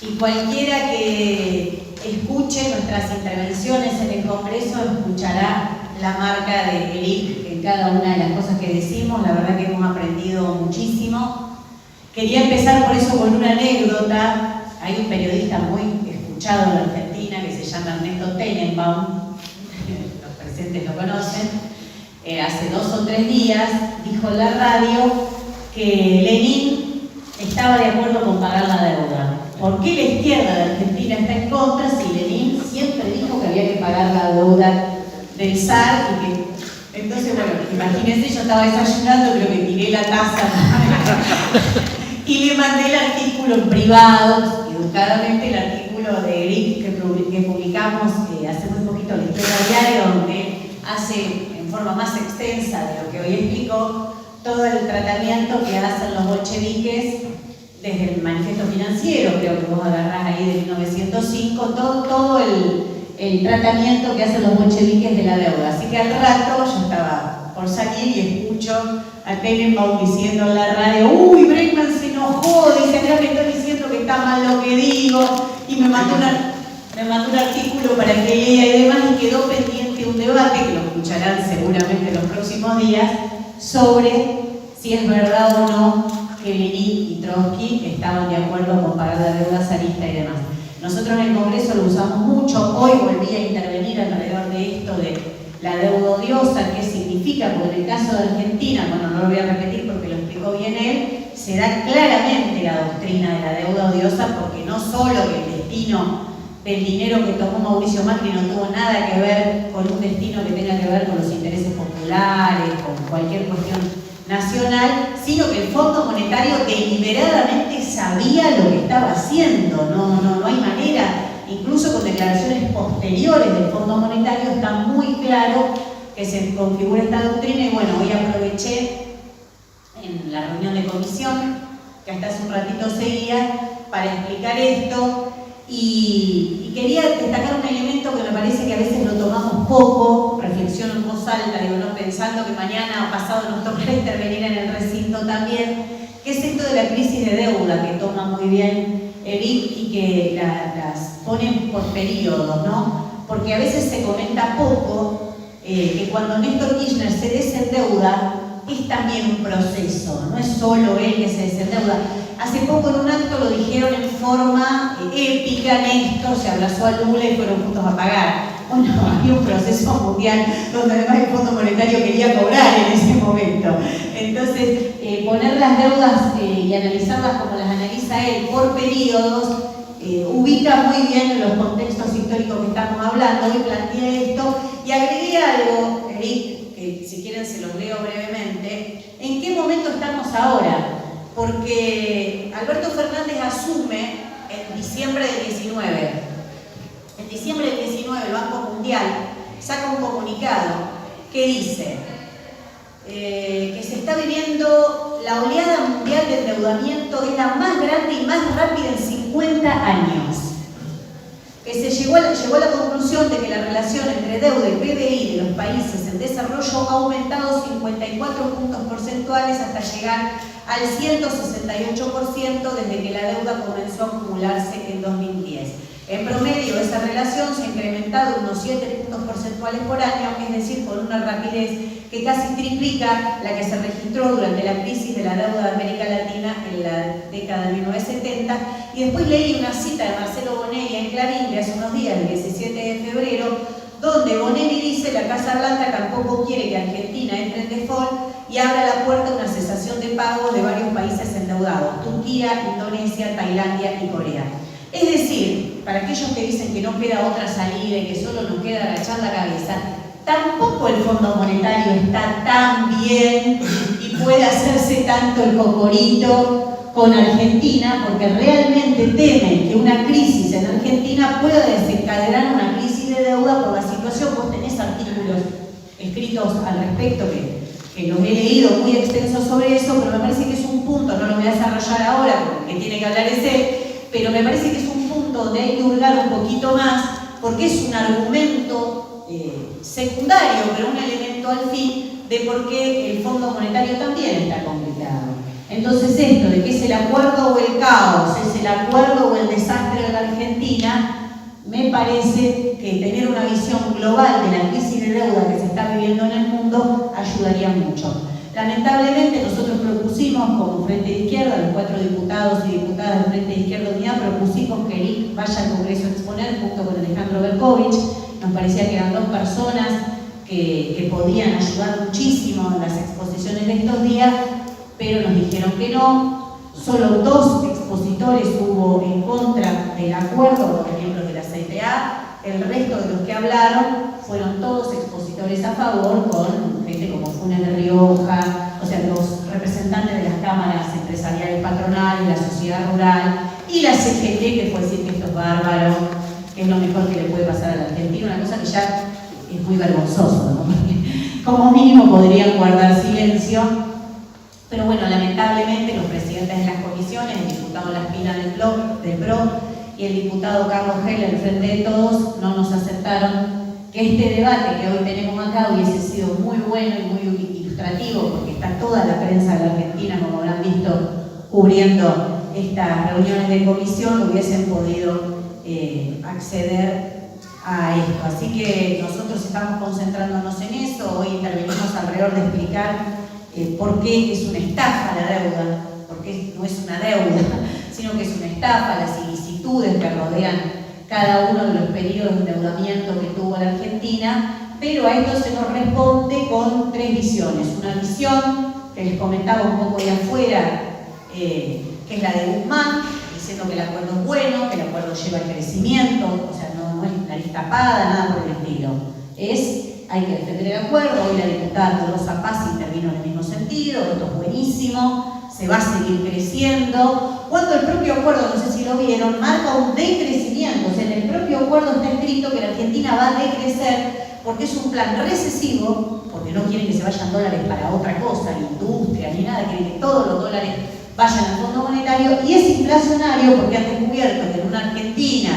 y cualquiera que escuche nuestras intervenciones en el Congreso escuchará la marca de ELIC en cada una de las cosas que decimos. La verdad que hemos aprendido muchísimo. Quería empezar por eso con una anécdota. Hay un periodista muy escuchado en la Argentina que se llama Ernesto Tenenbaum, los presentes lo conocen. Hace 2 o 3 días dijo en la radio que Lenin estaba de acuerdo con pagar la deuda. ¿Por qué la izquierda de Argentina está en contra si Lenin siempre dijo que había que pagar la deuda del zar? Y que... Entonces, bueno, imagínense, yo estaba desayunando, creo que tiré la taza y le mandé el artículo en privado, educadamente el artículo de Eric que publicamos hace muy poquito texto de Historia Diaria donde hace en forma más extensa de lo que hoy explico todo el tratamiento que hacen los bolcheviques desde el manifiesto financiero, creo que vos agarrás ahí de 1905, todo el tratamiento que hacen los bolcheviques de la deuda. Así que al rato yo estaba por salir y escucho a Tenenbaum diciendo en la radio: uy, Bregman se enojó, dice, acá me está diciendo que está mal lo que digo, y me mandó un artículo para que lea y demás, y quedó pendiente un debate, que lo escucharán seguramente en los próximos días, sobre si es verdad o no que Lenin y Trotsky estaban de acuerdo con pagar la deuda zarista y demás. Nosotros en el Congreso lo usamos mucho, hoy volví a intervenir alrededor de esto de la deuda odiosa, qué significa, porque en el caso de Argentina, bueno, no lo voy a repetir porque lo explicó bien él, se da claramente la doctrina de la deuda odiosa, porque no solo que el destino del dinero que tomó Mauricio Macri no tuvo nada que ver con un destino que tenga que ver con los intereses populares, con cualquier cuestión nacional, sino que el Fondo Monetario deliberadamente sabía lo que estaba haciendo, no hay manera, incluso con declaraciones posteriores del Fondo Monetario está muy claro que se configura esta doctrina. Y bueno, hoy aproveché en la reunión de comisión, que hasta hace un ratito seguía, para explicar esto. Y quería destacar un elemento que me parece que a veces lo tomamos poco, reflexiono en voz alta, digo, no, pensando que mañana o pasado nos tocará intervenir en el recinto también, que es esto de la crisis de deuda que toma muy bien Eric y que las ponen por periodos, ¿no? Porque a veces se comenta poco que cuando Néstor Kirchner se desendeuda es también un proceso, no es solo él que se desendeuda. Hace poco en un acto lo dijeron en forma épica, Néstor se abrazó a Lula y fueron juntos a pagar. Bueno, había un proceso mundial donde además el Fondo Monetario quería cobrar en ese momento. Entonces, poner las deudas y analizarlas como las analiza él por periodos, ubica muy bien en los contextos históricos que estamos hablando. Hoy planteé esto y agregué algo, Eric, que si quieren se los leo brevemente. ¿En qué momento estamos ahora? Porque Alberto Fernández asume en diciembre del 19. En diciembre del 19 el Banco Mundial saca un comunicado que dice que se está viviendo la oleada mundial de endeudamiento, es la más grande y más rápida en 50 años. Que se llegó a la conclusión de que la relación entre deuda y PBI de los países en desarrollo ha aumentado 54 puntos porcentuales hasta llegar al 168% desde que la deuda comenzó a acumularse en 2010. En promedio, esa relación se ha incrementado unos 7 puntos porcentuales por año, es decir, con una rapidez que casi triplica la que se registró durante la crisis de la deuda de América Latina en la década de 1970. Y después leí una cita de Marcelo Bonelli en Clarín de hace unos días, el 17 de febrero, donde Bonelli dice: la Casa Blanca tampoco quiere que Argentina entre en default y abra la puerta a una cesación de pagos de varios países endeudados: Turquía, Indonesia, Tailandia y Corea. Es decir, para aquellos que dicen que no queda otra salida y que solo nos queda agachar la cabeza, tampoco el Fondo Monetario está tan bien y puede hacerse tanto el cocorito con Argentina, porque realmente temen que una crisis en Argentina pueda desencadenar una crisis de deuda por la situación. Vos tenés artículos escritos al respecto que los he leído muy extensos sobre eso, pero me parece que es un punto, no lo voy a desarrollar ahora porque tiene que hablar ese, pero me parece que es un punto donde hay que hurgar un poquito más, porque es un argumento secundario, pero un elemento al fin de por qué el Fondo Monetario también está complicado. Entonces esto de que es el acuerdo o el caos, es el acuerdo o el desastre de la Argentina, me parece que tener una visión global de la crisis de deuda que se está viviendo en el mundo ayudaría mucho. Lamentablemente nosotros propusimos como Frente de Izquierda, los 4 diputados y diputadas del Frente de Izquierda Unidad, propusimos que Eric vaya al Congreso a exponer junto con Alejandro Berkovich. Nos parecía que eran 2 personas que podían ayudar muchísimo en las exposiciones de estos días, pero nos dijeron que no. Solo 2 expositores hubo en contra del acuerdo, por ejemplo de la CTA. El resto de los que hablaron fueron todos expositores a favor, con gente como Funes de Rioja, o sea, los representantes de las cámaras empresariales patronales, la sociedad rural y la CGT, que fue decir que esto es bárbaro, que es lo mejor que le puede pasar a la Argentina, una cosa que ya es muy vergonzoso, ¿no? Porque como mínimo podrían guardar silencio, pero bueno, lamentablemente los presidentes de las comisiones, el diputado Laspina del PRO y el diputado Carlos Heller del Frente de Todos, no nos aceptaron que este debate que hoy tenemos acá hubiese sido muy bueno y muy ilustrativo, porque está toda la prensa de la Argentina, como habrán visto, cubriendo estas reuniones de comisión, hubiesen podido acceder a esto. Así que nosotros estamos concentrándonos en eso. Hoy intervenimos alrededor de explicar por qué es una estafa la deuda, porque no es una deuda, sino que es una estafa, las ilicitudes que rodean cada uno de los periodos de endeudamiento que tuvo la Argentina, pero a esto se nos responde con tres visiones. Una visión que les comentaba un poco de afuera, que es la de Guzmán, diciendo que el acuerdo es bueno, que el acuerdo lleva al crecimiento, o sea, no es nariz tapada, nada por el estilo. Hay que defender el acuerdo. Hoy la diputada Tolosa Paz intervino en el mismo sentido, esto es buenísimo, se va a seguir creciendo, cuando el propio acuerdo, no sé si lo vieron, marca un decrecimiento. O sea, en el propio acuerdo está escrito que la Argentina va a decrecer porque es un plan recesivo, porque no quieren que se vayan dólares para otra cosa, ni industria, ni nada, quieren que todos los dólares vayan al Fondo Monetario, y es inflacionario porque han descubierto que en una Argentina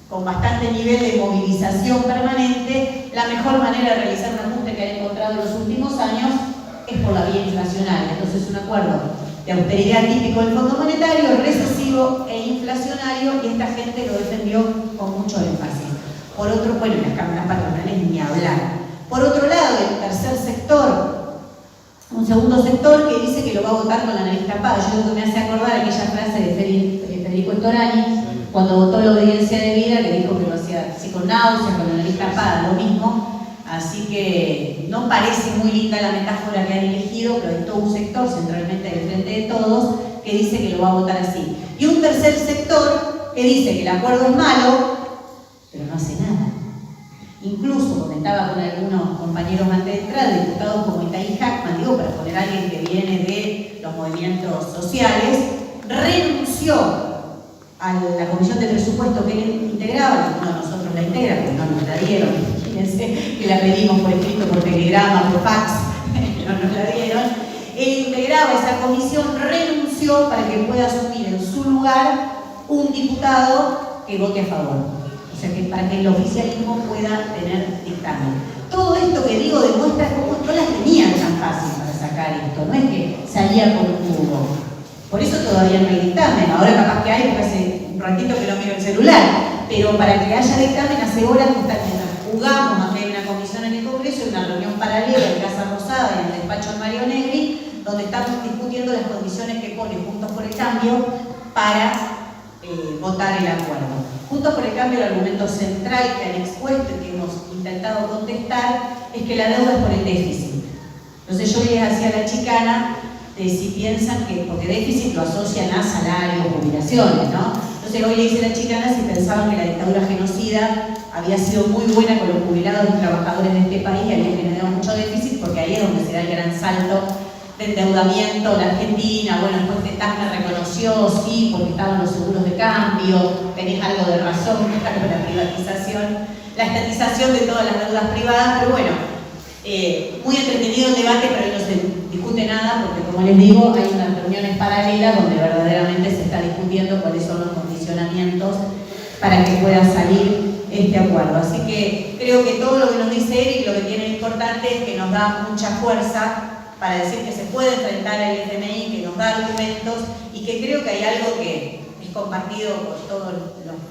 con bastante nivel de movilización permanente, la mejor manera de realizar un ajuste que han encontrado en los últimos años es por la vía inflacionaria. Entonces, un acuerdo de austeridad típico del Fondo Monetario, recesivo e inflacionario, y esta gente lo defendió con mucho énfasis. Por otro, bueno, las cámaras patronales ni hablar. Por otro lado, el tercer sector, un segundo sector que dice que lo va a votar con la nariz tapada. Yo creo que me hace acordar aquella frase de Federico Storani, cuando votó la obediencia de vida, que dijo que lo hacía así con náuseas, con la nariz tapada, lo mismo. Así que no parece muy linda la metáfora que han elegido, pero hay todo un sector, centralmente del Frente de Todos, que dice que lo va a votar así. Y un tercer sector que dice que el acuerdo es malo, pero no hace nada. Incluso comentaba con algunos compañeros antes de entrar, diputados como Itaí Hackman, digo, para poner a alguien que viene de los movimientos sociales, renunció a la comisión de presupuesto que él integraba, que uno de nosotros la integra, porque no nos la dieron, fíjense que la pedimos por escrito, por telegrama, por fax, no nos la dieron. Él integraba esa comisión, renunció para que pueda asumir en su lugar un diputado que vote a favor. O sea, que para que el oficialismo pueda tener dictamen. Todo esto que digo demuestra cómo no las tenían tan fácil para sacar esto, no es que salía con un tubo. Por eso todavía no hay dictamen. Ahora capaz que hay, porque hace un ratito que no miro el celular. Pero para que haya dictamen, hace horas que está jugamos, aunque hay una comisión en el Congreso, una reunión paralela en Casa Rosada, en el despacho de Mario Negri, donde estamos discutiendo las condiciones que pone Juntos por el Cambio para votar el acuerdo. Juntos por el Cambio, el argumento central que han expuesto y que hemos intentado contestar es que la deuda es por el déficit. Entonces yo les hacía la chicana de si piensan que, porque déficit lo asocian a salarios, jubilaciones, ¿no? Entonces hoy le hice la chicana si pensaban que la dictadura genocida había sido muy buena con los jubilados y trabajadores de este país y había generado mucho déficit, porque ahí es donde se da el gran salto de endeudamiento. La Argentina, bueno, después de TAS me reconoció, sí, porque estaban los seguros de cambio, tenés algo de razón con la privatización, la estatización de todas las deudas privadas, pero bueno, muy entretenido el debate, pero ahí no se discute nada, porque como les digo, hay unas reuniones paralelas donde verdaderamente se está discutiendo cuáles son los condicionamientos para que pueda salir este acuerdo. Así que creo que todo lo que nos dice Eric, lo que tiene importante es que nos da mucha fuerza para decir que se puede enfrentar al FMI, que nos da argumentos, y que creo que hay algo que es compartido por todos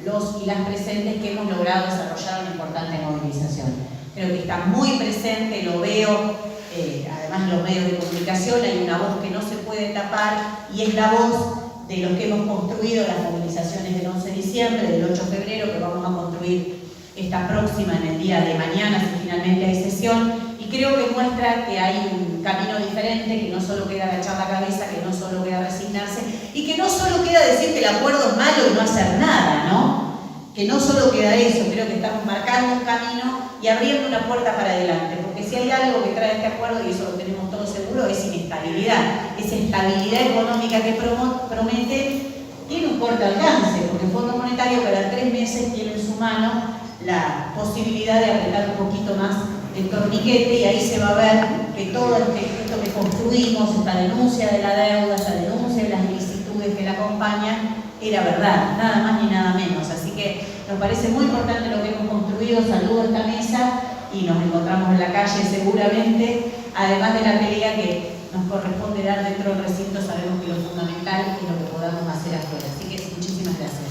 los y las presentes, que hemos logrado desarrollar una importante movilización. Creo que está muy presente, lo veo, además en los medios de comunicación hay una voz que no se puede tapar, y es la voz de los que hemos construido las movilizaciones del 11 de diciembre, del 8 de febrero, que vamos a construir esta próxima en el día de mañana, si finalmente hay sesión, y creo que muestra que hay un camino diferente, que no solo queda agachar la cabeza, que no solo queda resignarse, y que no solo queda decir que el acuerdo es malo y no hacer nada, ¿no? Que no solo queda eso, creo que estamos marcando un camino y abriendo una puerta para adelante, porque si hay algo que trae este acuerdo, y eso lo tenemos todos seguro, es inestabilidad. Esa estabilidad económica que promete tiene un corto alcance, porque el Fondo Monetario cada 3 meses tiene en su mano la posibilidad de apretar un poquito más el torniquete, y ahí se va a ver que todo esto que construimos, esta denuncia de la deuda, esta denuncia de las vicisitudes que la acompañan, era verdad, nada más ni nada menos. Así que nos parece muy importante lo que hemos construido. Saludo a esta mesa y nos encontramos en la calle seguramente, además de la pelea que nos corresponde dar dentro del recinto. Sabemos que lo fundamental es lo que podamos hacer afuera. Así que muchísimas gracias.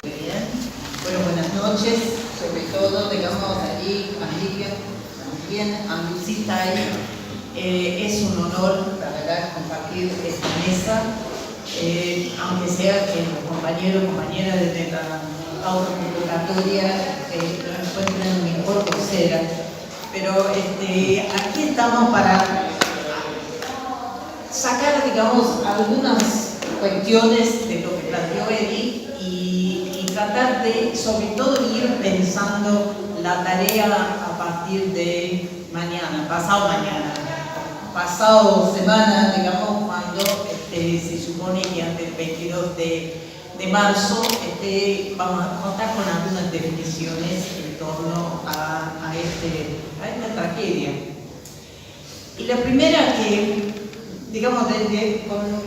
Bien. Bueno, buenas noches, sobre todo, digamos, allí, a Lidia, también a Lucita ahí. Es un honor, la verdad, compartir esta mesa, aunque sea que los compañeros y compañeras de la autoconvocatoria lo encuentren mejor vocera. Pero aquí estamos para sacar, digamos, algunas cuestiones de lo que planteó Edith y tratar de, sobre todo, ir pensando la tarea a partir de mañana, pasado semana, digamos, cuando se supone que antes del 22 de marzo vamos a contar con algunas definiciones en torno a esta tragedia. Y la primera que, digamos,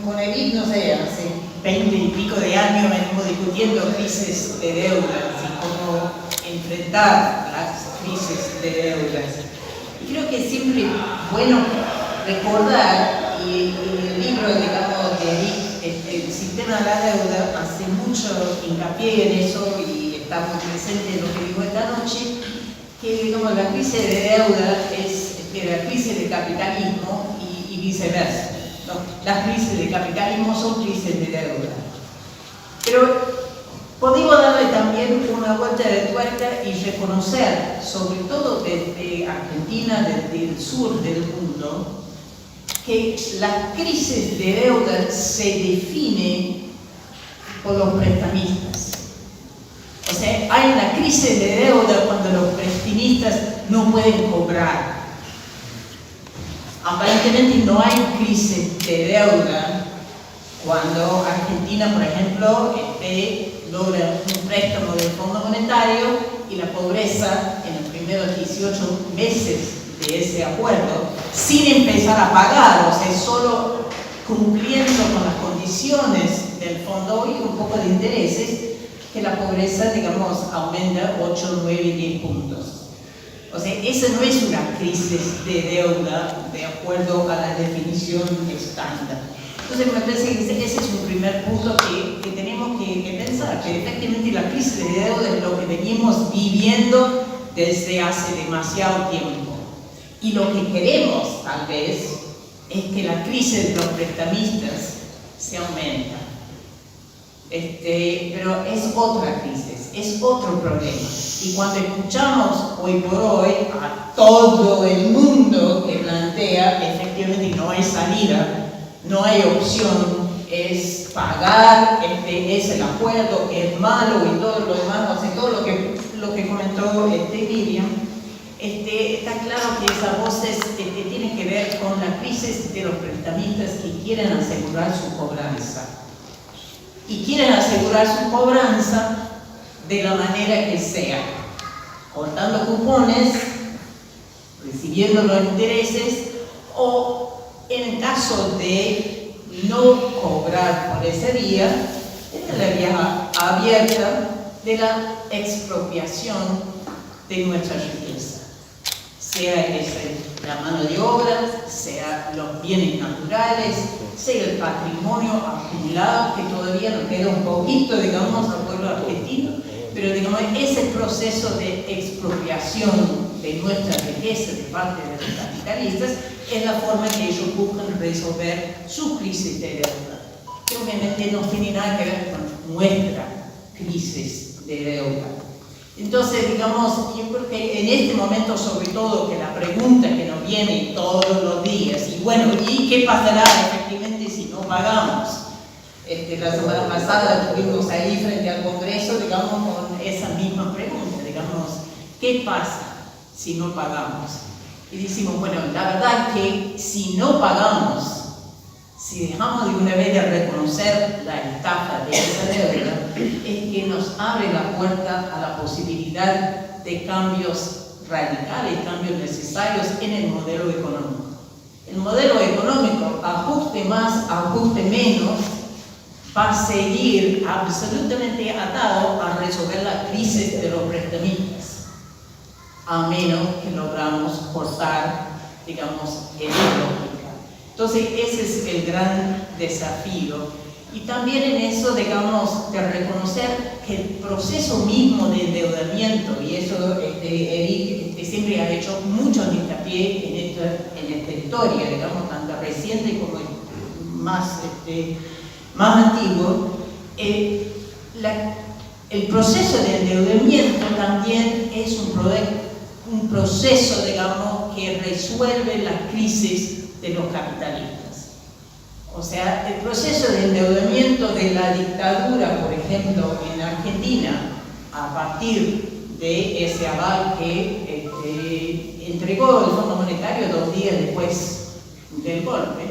con Edith, no sé, hace 20 y pico de años venimos discutiendo crisis de deudas y cómo enfrentar las crisis de deudas. Y creo que siempre es bueno recordar, y el libro, digamos, de Edith, el sistema de la deuda, hace mucho hincapié en eso y está muy presente en lo que dijo esta noche, que, digamos, la crisis de deuda es la crisis de capitalismo y viceversa, ¿no? Las crisis de capitalismo son crisis de deuda. Pero podemos darle también una vuelta de tuerca y reconocer, sobre todo desde Argentina, desde el sur del mundo, que la crisis de deuda se define por los prestamistas. O sea, hay una crisis de deuda cuando los prestamistas no pueden cobrar. Aparentemente no hay crisis de deuda cuando Argentina, por ejemplo, logra un préstamo del Fondo Monetario y la pobreza en los primeros 18 meses de ese acuerdo, sin empezar a pagar, o sea, solo cumpliendo con las condiciones del fondo y un poco de intereses, que la pobreza, digamos, aumenta 8, 9 y 10 puntos. O sea, esa no es una crisis de deuda de acuerdo a la definición estándar. Entonces me parece que ese es un primer punto que tenemos que pensar, que efectivamente la crisis de deuda es lo que venimos viviendo desde hace demasiado tiempo. Y lo que queremos, tal vez, es que la crisis de los prestamistas se aumenta. Pero es otra crisis, es otro problema. Y cuando escuchamos hoy por hoy a todo el mundo que plantea, efectivamente no hay salida, no hay opción, es pagar, es el acuerdo, es malo y todo lo demás, o sea, todo lo que comentó Miriam, está claro que esas voces tienen que ver con la crisis de los prestamistas que quieren asegurar su cobranza. Y quieren asegurar su cobranza de la manera que sea, cortando cupones, recibiendo los intereses, o en caso de no cobrar por ese día, es la vía abierta de la expropiación de nuestra riqueza. Sea la mano de obra, sea los bienes naturales, sea el patrimonio acumulado, que todavía nos queda un poquito, digamos, al pueblo argentino, pero digamos, ese proceso de expropiación de nuestra riqueza de parte de los capitalistas es la forma que ellos buscan resolver su crisis de deuda, que obviamente no tiene nada que ver con nuestra crisis de deuda. Entonces, digamos, yo creo que en este momento, sobre todo, que la pregunta que nos viene todos los días, y bueno, ¿y qué pasará efectivamente si no pagamos? La semana pasada estuvimos ahí frente al Congreso, digamos, con esa misma pregunta, digamos, ¿qué pasa si no pagamos? Y decimos, bueno, la verdad que si no pagamos, si dejamos de una vez de reconocer la estafa de esa deuda, es que nos abre la puerta a la posibilidad de cambios radicales, cambios necesarios en el modelo económico. El modelo económico, ajuste más, ajuste menos, va a seguir absolutamente atado a resolver la crisis de los prestamistas, a menos que logramos cortar, digamos, el lógica. Entonces, ese es el gran desafío. Y también en eso, digamos, de reconocer que el proceso mismo de endeudamiento, y eso Eric siempre ha hecho mucho hincapié en esta historia, digamos, tanto reciente como más antiguo, el proceso de endeudamiento también es un proceso, digamos, que resuelve las crisis de los capitalistas. O sea, el proceso de endeudamiento de la dictadura, por ejemplo, en Argentina, a partir de ese aval que entregó el Fondo Monetario 2 días después del golpe,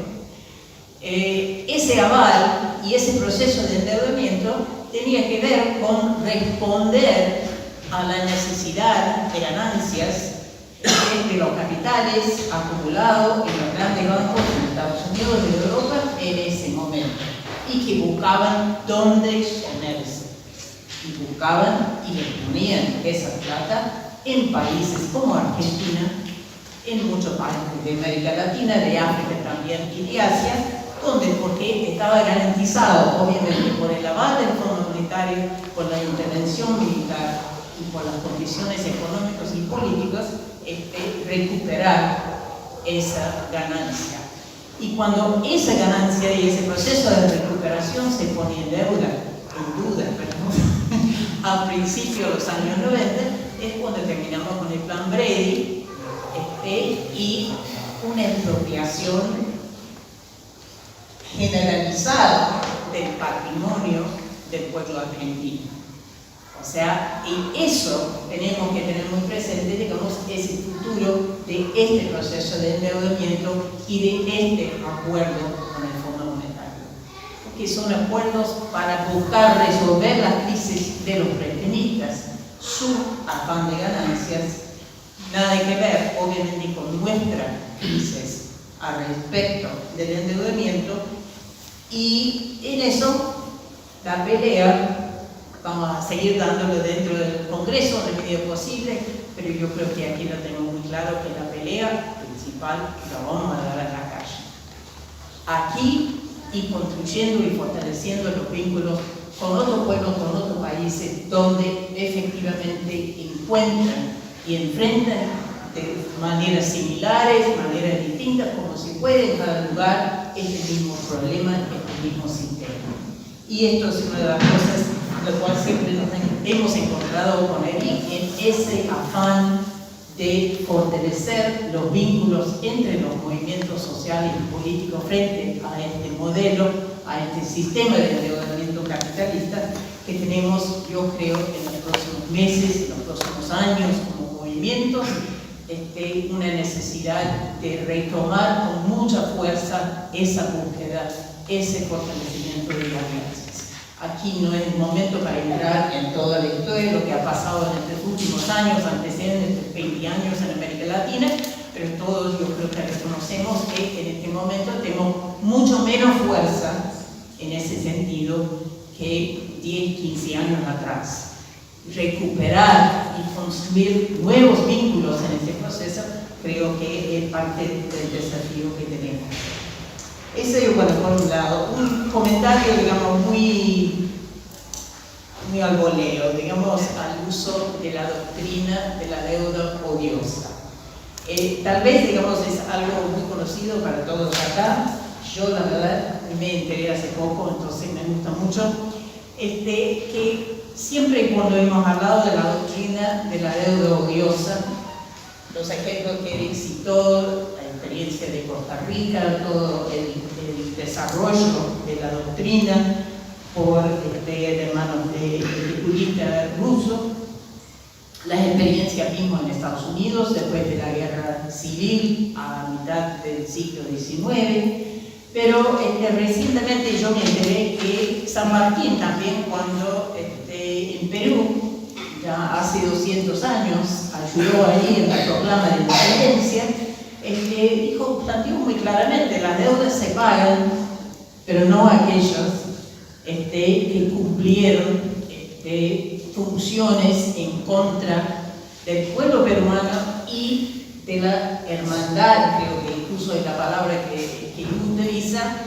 ese aval y ese proceso de endeudamiento tenía que ver con responder a la necesidad de ganancias de los capitales acumulados en los grandes bancos en Estados Unidos y de Europa en ese momento, y que buscaban dónde ponerse, y buscaban y les ponían esa plata en países como Argentina, en muchos países de América Latina, de África también y de Asia, donde porque estaba garantizado obviamente por el aval del Fondo Monetario, por la intervención militar y por las condiciones económicas y políticas, recuperar esa ganancia. Y cuando esa ganancia y ese proceso de recuperación se pone en duda, a principios de los años 90, es cuando terminamos con el plan Brady y una expropiación generalizada del patrimonio del pueblo argentino. O sea, y eso tenemos que tener muy presente, digamos, ese futuro de este proceso de endeudamiento y de este acuerdo con el Fondo Monetario. Porque son acuerdos para buscar resolver la crisis de los prestamistas, su afán de ganancias, nada que ver, obviamente, con nuestra crisis al respecto del endeudamiento. Y en eso, la pelea, vamos a seguir dándolo dentro del Congreso en la medida posible, pero yo creo que aquí lo tenemos muy claro que la pelea principal la vamos a dar en la calle. Aquí, y construyendo y fortaleciendo los vínculos con otros pueblos, con otros países, donde efectivamente encuentran y enfrentan de maneras similares, maneras distintas, como se puede en cada lugar, este mismo problema, este mismo sistema. Y esto es una de las cosas lo cual siempre nos hemos encontrado con Eric, en ese afán de fortalecer los vínculos entre los movimientos sociales y políticos frente a este modelo, a este sistema de endeudamiento capitalista que tenemos, yo creo, en los próximos meses, en los próximos años como movimientos, una necesidad de retomar con mucha fuerza esa búsqueda, ese fortalecimiento de las alianzas. Aquí no es el momento para entrar en toda la historia, lo que ha pasado en estos últimos años, antecedentes de 20 años en América Latina, pero todos yo creo que reconocemos que en este momento tenemos mucho menos fuerza en ese sentido que 10, 15 años atrás. Recuperar y construir nuevos vínculos en este proceso creo que es parte del desafío que tenemos. Ese, bueno, por un lado, un comentario, digamos, muy al voleo, digamos, al uso de la doctrina de la deuda odiosa. Tal vez, digamos, es algo muy conocido para todos acá. Yo, la verdad, me enteré hace poco, entonces me gusta mucho, que siempre cuando hemos hablado de la doctrina de la deuda odiosa, los ejemplos que él citó, la experiencia de Costa Rica, todo el desarrollo de la doctrina por hermanos de jurista ruso, las experiencias mismas en Estados Unidos después de la guerra civil a mitad del siglo XIX, pero recientemente yo me enteré que San Martín también, cuando Perú, ya hace 200 años, ayudó ahí en la proclama de independencia, planteó muy claramente, las deudas se pagan, pero no aquellas que cumplieron funciones en contra del pueblo peruano y de la hermandad, creo que incluso es la palabra que utiliza,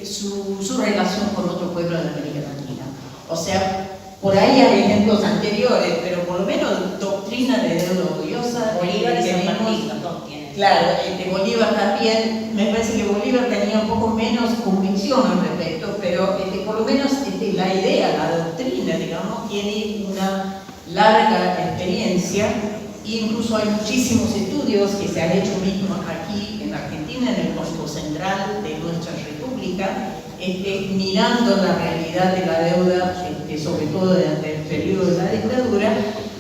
su relación con otro pueblo de América Latina. O sea, por ahí hay ejemplos anteriores, pero por lo menos doctrina de deuda odiosa. Bolívar y San tenemos. Martín, los dos tienen. Claro, Bolívar también, me parece que Bolívar tenía un poco menos convicción al respecto, pero por lo menos la idea, la doctrina, digamos, tiene una larga experiencia. Incluso hay muchísimos estudios que se han hecho mismo aquí en Argentina, en el Banco Central de nuestra República, mirando la realidad de la deuda, sobre todo durante el periodo de la dictadura,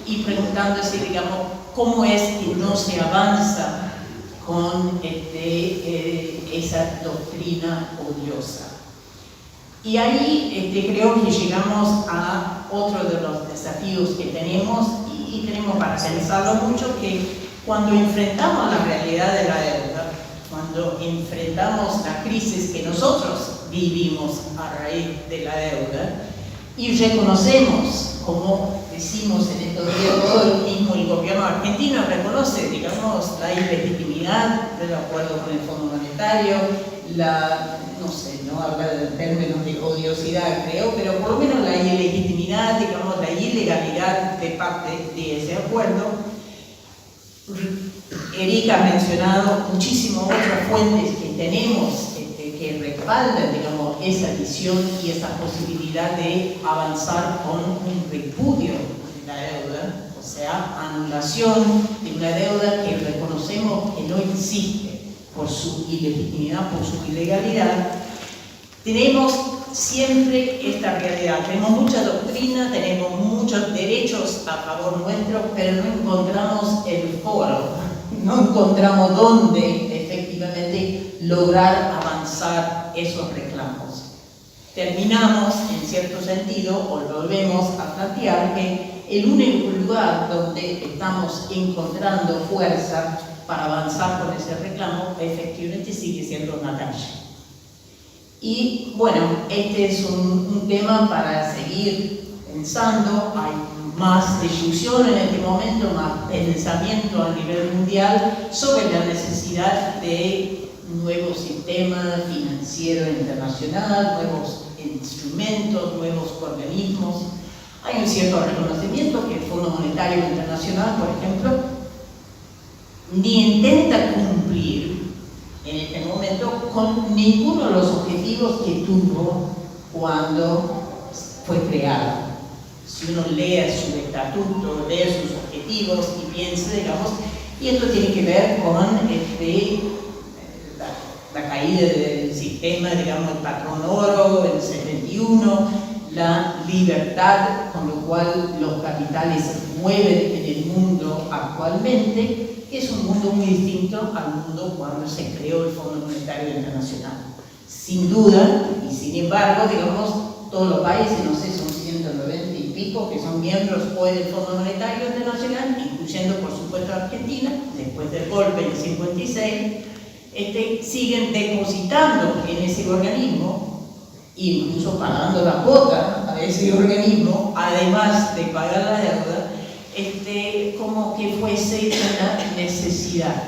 y preguntándose, digamos, cómo es que no se avanza con esa doctrina odiosa. Y ahí creo que llegamos a otro de los desafíos que tenemos, y tenemos para pensarlo mucho, que cuando enfrentamos la realidad de la deuda, cuando enfrentamos la crisis que nosotros vivimos a raíz de la deuda, y reconocemos, como decimos en estos días, todo el gobierno argentino reconoce, digamos, la ilegitimidad del acuerdo con el Fondo Monetario, no sé, no hablar de términos de odiosidad, creo, pero por lo menos la ilegitimidad, digamos, la ilegalidad de parte de ese acuerdo. Erika ha mencionado muchísimas otras fuentes que tenemos que respaldan, digamos, esa visión y esa posibilidad de avanzar con un repudio de la deuda, o sea, anulación de una deuda que reconocemos que no existe por su ilegitimidad, por su ilegalidad. Tenemos siempre esta realidad, tenemos mucha doctrina, tenemos muchos derechos a favor nuestro, pero no encontramos el foro, no encontramos dónde efectivamente lograr avanzar esos reclamos. Terminamos, en cierto sentido, o volvemos a plantear que el único lugar donde estamos encontrando fuerza para avanzar con ese reclamo efectivamente sigue siendo la calle. Y bueno, este es un tema para seguir pensando. Hay más discusión en este momento, más pensamiento a nivel mundial sobre la necesidad de nuevos sistemas financieros internacional, nuevos instrumentos, nuevos organismos. Hay un cierto reconocimiento que el Fondo Monetario Internacional, por ejemplo, ni intenta cumplir en este momento con ninguno de los objetivos que tuvo cuando fue creado. Si uno lee su estatuto, lee sus objetivos y piensa, digamos, y esto tiene que ver con la caída del sistema, digamos, el patrón oro, el 71, la libertad con lo cual los capitales se mueven en el mundo actualmente, que es un mundo muy distinto al mundo cuando se creó el Fondo Monetario Internacional. Sin duda, y sin embargo, digamos, todos los países, no sé, son 190 y pico que son miembros hoy del Fondo Monetario Internacional, incluyendo por supuesto Argentina, después del golpe del 56, siguen depositando en ese organismo, incluso pagando la cuota a ese organismo, además de pagar la deuda, como que fuese una necesidad.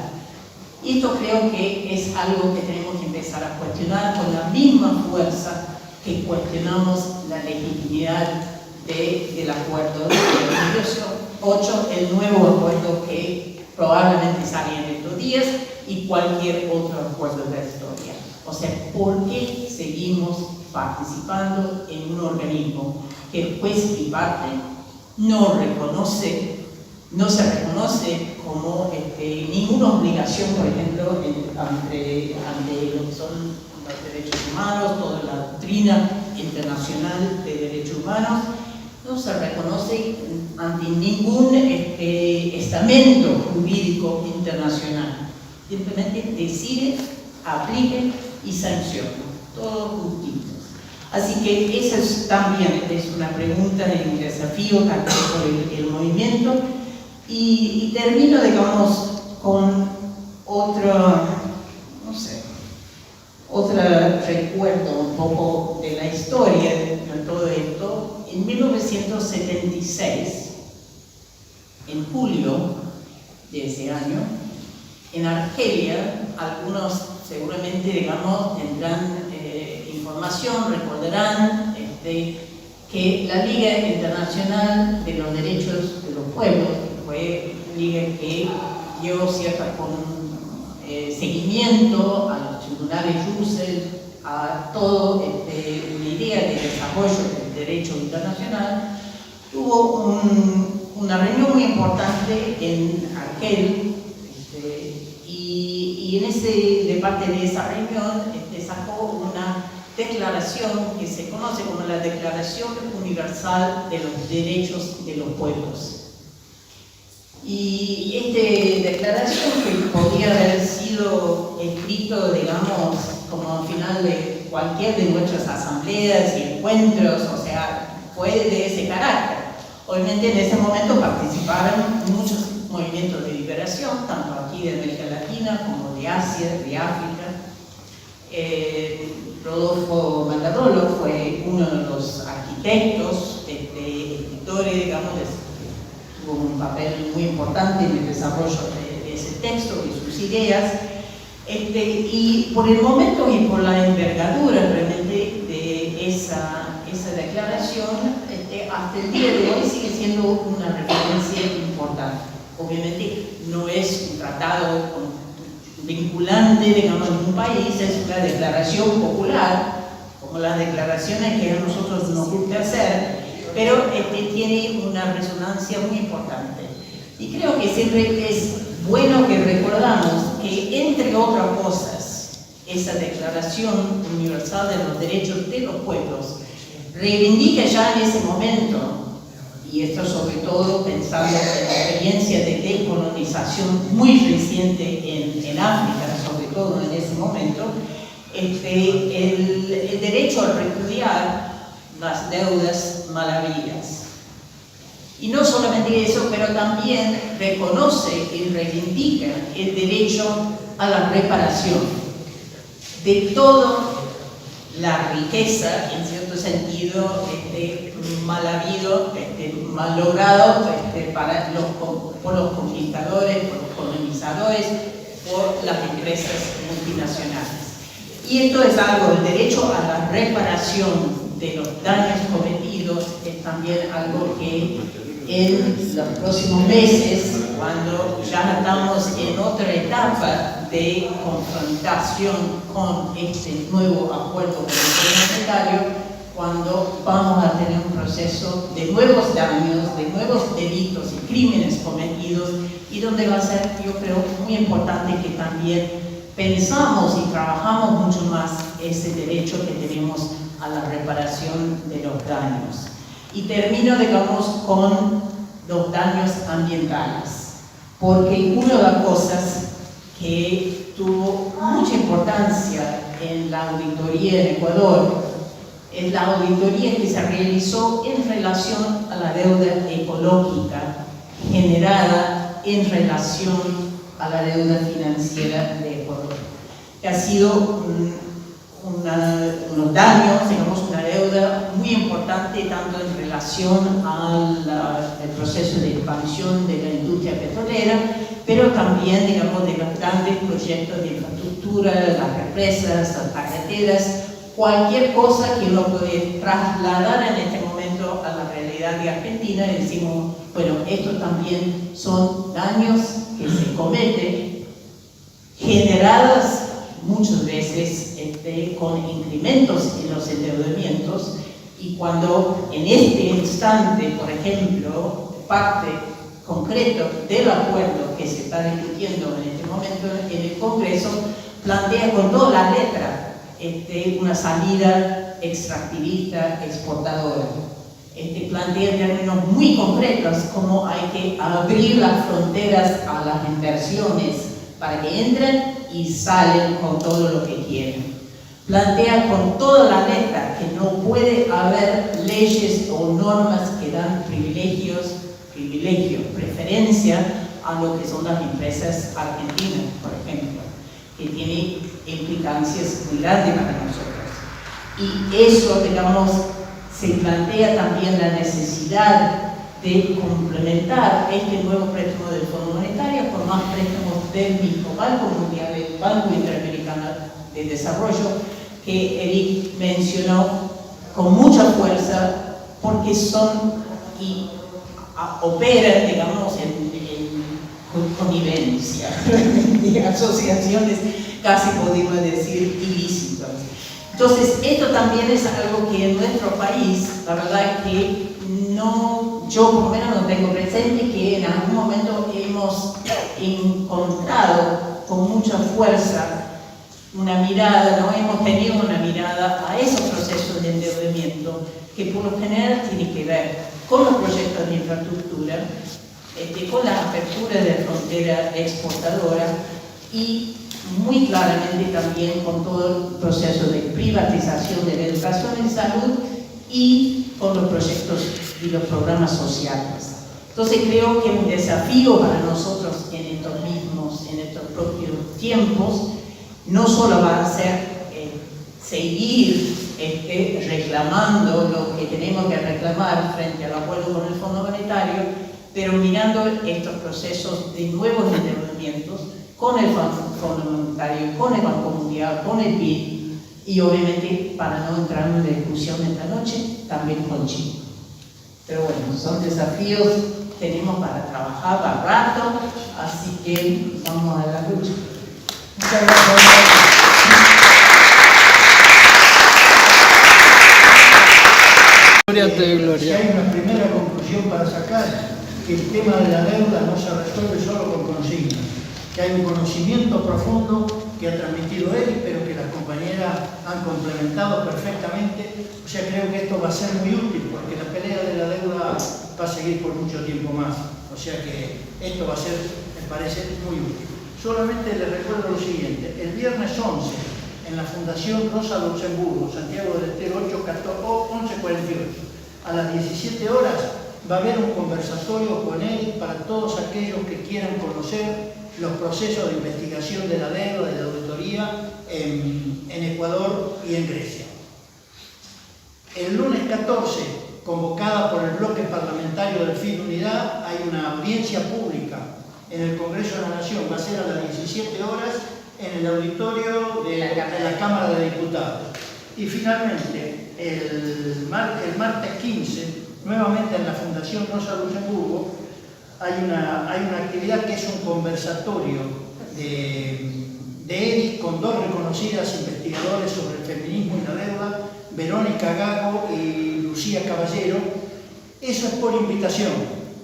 Y esto creo que es algo que tenemos que empezar a cuestionar con la misma fuerza que cuestionamos la legitimidad del acuerdo de 2008, el nuevo acuerdo que probablemente sale en estos días y cualquier otro acuerdo de la historia. O sea, ¿por qué seguimos participando en un organismo que el juez y parte no se reconoce como ninguna obligación, por ejemplo, ante lo que son los derechos humanos, toda la doctrina internacional de derechos humanos, no se reconoce ante ningún estamento jurídico internacional. Simplemente decide, aplique y sanciona, todos juntitos. Así que esa también es una pregunta y un desafío también por el movimiento. Y termino, digamos, con otro, no sé, otro recuerdo un poco de la historia de todo esto. En 1976, en julio de ese año, en Argelia, algunos seguramente, digamos, tendrán información, recordarán que la Liga Internacional de los Derechos de los Pueblos, que fue una liga que dio cierto seguimiento a los tribunales Russell, a todo una idea de desarrollo del derecho internacional, tuvo una reunión muy importante en Argel, y de parte de esa reunión sacó una declaración que se conoce como la Declaración Universal de los Derechos de los Pueblos. Y esta declaración, que podría haber sido escrito, digamos, como al final de cualquier de nuestras asambleas y encuentros, o sea, fue de ese carácter. Obviamente en ese momento participaron muchos movimientos de liberación, tanto aquí de América Latina como de Asia, de África. Rodolfo Mandarolo fue uno de los arquitectos, escritores, digamos, tuvo un papel muy importante en el desarrollo de ese texto, de sus ideas, y por el momento y por la envergadura realmente de esa declaración, hasta el día de hoy sigue siendo una referencia importante. Obviamente no es un tratado vinculante, digamos, en un país, es una declaración popular, como las declaraciones que a nosotros nos gusta hacer, pero tiene una resonancia muy importante. Y creo que siempre es bueno que recordamos que, entre otras cosas, esa Declaración Universal de los Derechos de los Pueblos reivindica ya en ese momento, y esto sobre todo pensando en la experiencia de decolonización muy reciente en África, sobre todo en ese momento, el derecho a repudiar las deudas mal habidas. Y no solamente eso, pero también reconoce y reivindica el derecho a la reparación de toda la riqueza, en cierto sentido, mal habido, mal logrado por los conquistadores, por los colonizadores, por las empresas multinacionales. Y esto es algo, el derecho a la reparación de los daños cometidos es también algo que en los próximos meses, cuando ya estamos en otra etapa de confrontación con este nuevo acuerdo monetario, cuando vamos a tener un proceso de nuevos daños, de nuevos delitos y crímenes cometidos, y donde va a ser, yo creo, muy importante que también pensamos y trabajamos mucho más ese derecho que tenemos a la reparación de los daños. Y termino, digamos, con los daños ambientales, porque una de las cosas que tuvo mucha importancia en la auditoría en Ecuador es la auditoría que se realizó en relación a la deuda ecológica generada en relación a la deuda financiera de Ecuador, que ha sido unos daños, digamos, una deuda muy importante tanto en relación al proceso de expansión de la industria petrolera, pero también, digamos, de los grandes proyectos de infraestructura, las represas, las carreteras, cualquier cosa que uno puede trasladar en este momento a la realidad de Argentina, y decimos, bueno, estos también son daños que se cometen, generados muchas veces con incrementos en los endeudamientos, y cuando en este instante, por ejemplo, parte concreto del acuerdo que se está discutiendo en este momento en el Congreso, plantea con toda la letra una salida extractivista, exportadora. Plantea en términos muy concretos cómo hay que abrir las fronteras a las inversiones para que entren y salen con todo lo que quieren. plantea con toda la letra que no puede haber leyes o normas que dan preferencia a lo que son las empresas argentinas, por ejemplo, que tiene implicancias muy grandes para nosotros. Y eso, digamos, se plantea también la necesidad de complementar este nuevo préstamo del Fondo Monetario con más préstamos del mismo Banco Mundial, el Banco Interamericano de Desarrollo, que Eric mencionó con mucha fuerza, porque son y operan, digamos, en connivencia, de asociaciones casi podemos decir ilícitas. Entonces, esto también es algo que en nuestro país, la verdad que no, yo por lo menos no tengo presente, que en algún momento hemos encontrado con mucha fuerza una mirada, no hemos tenido una mirada a esos procesos de endeudamiento que por lo general tiene que ver con los proyectos de infraestructura, con las aperturas de frontera exportadora y muy claramente también con todo el proceso de privatización de la educación en salud y con los proyectos y los programas sociales. Entonces creo que un desafío para nosotros en estos propios tiempos, no solo va a ser seguir reclamando lo que tenemos que reclamar frente al acuerdo con el Fondo Monetario, pero mirando estos procesos de nuevos endeudamientos con el Fondo Monetario, con el Banco Mundial, con el BID y obviamente, para no entrar en una discusión esta noche, también con China. Pero bueno, son desafíos que tenemos para trabajar para rato, así que vamos a la lucha. Muchas gracias. Si hay una primera conclusión para sacar, que el tema de la deuda no se resuelve solo con consignas, que hay un conocimiento profundo que ha transmitido él, pero que las compañeras han complementado perfectamente. O sea, creo que esto va a ser muy útil, porque la pelea de la deuda va a seguir por mucho tiempo más. O sea que esto va a ser, me parece, muy útil. Solamente les recuerdo lo siguiente: el viernes 11, en la Fundación Rosa Luxemburgo, Santiago del Estero 1148, a las 17 horas, va a haber un conversatorio con él para todos aquellos que quieran conocer los procesos de investigación de la deuda, de la auditoría en Ecuador y en Grecia. El lunes 14, convocada por el bloque parlamentario del FID Unidad, hay una audiencia pública en el Congreso de la Nación. Va a ser a las 17 horas en el auditorio de la Cámara de Diputados. Y finalmente, el martes 15, nuevamente en la Fundación Rosa Luxemburgo, hay una actividad que es un conversatorio de ERIC con dos reconocidas investigadoras sobre el feminismo y la deuda, Verónica Gago y Lucía Caballero. Eso es por invitación,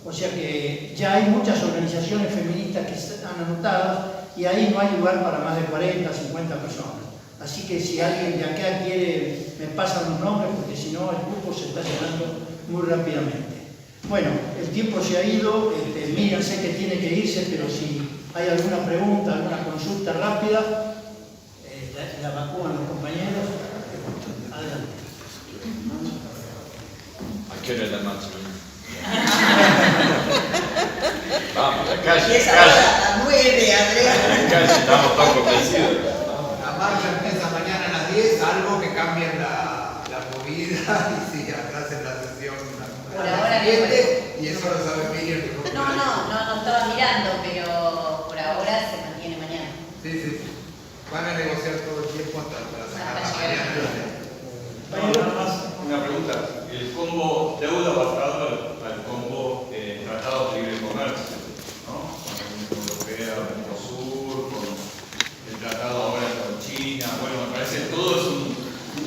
o sea que ya hay muchas organizaciones feministas que están anotadas y ahí no hay lugar para más de 40, 50 personas. Así que si alguien de acá quiere, me pasan los nombres, porque si no el grupo se está llenando muy rápidamente. Bueno, el tiempo se ha ido, Miriam sé que tiene que irse, pero si hay alguna pregunta, alguna consulta rápida, la evacúan los compañeros. Adelante. ¿A qué hora es la noche? Vamos, la calle. Y esa hora a las 9, Andrea. En la calle, estamos tan convencidos. La marcha empieza mañana a las 10, algo que cambie la movida y si atrasen la sesión Por a ahora las 7, y eso lo sabe Miriam. No estaba mirando, pero por ahora se mantiene mañana. Sí. Van a negociar todo el tiempo hasta para sacarla mañana. Nada más una pregunta. El combo deuda basado al combo tratado de libre comercio, ¿no? Con la Unión Europea, Mercosur, con el tratado ahora con China. Bueno, me parece que todo es un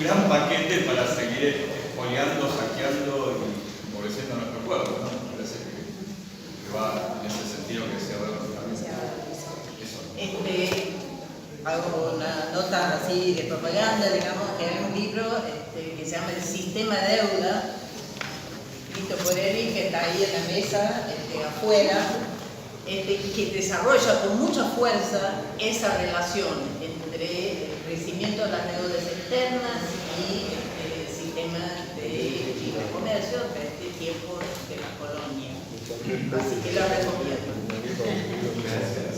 gran paquete para seguir expoliando, hackeando y empobreciendo nuestro pueblo, ¿no? Me parece que va en ese sentido que se va a ver. Hago una nota así de propaganda, digamos, que hay un libro que se llama El Sistema de Deuda, escrito por Eric, que está ahí en la mesa, afuera, que desarrolla con mucha fuerza esa relación entre crecimiento de las deudas externas y el sistema de libre comercio desde tiempos de la colonia. Así que lo recomiendo. Gracias,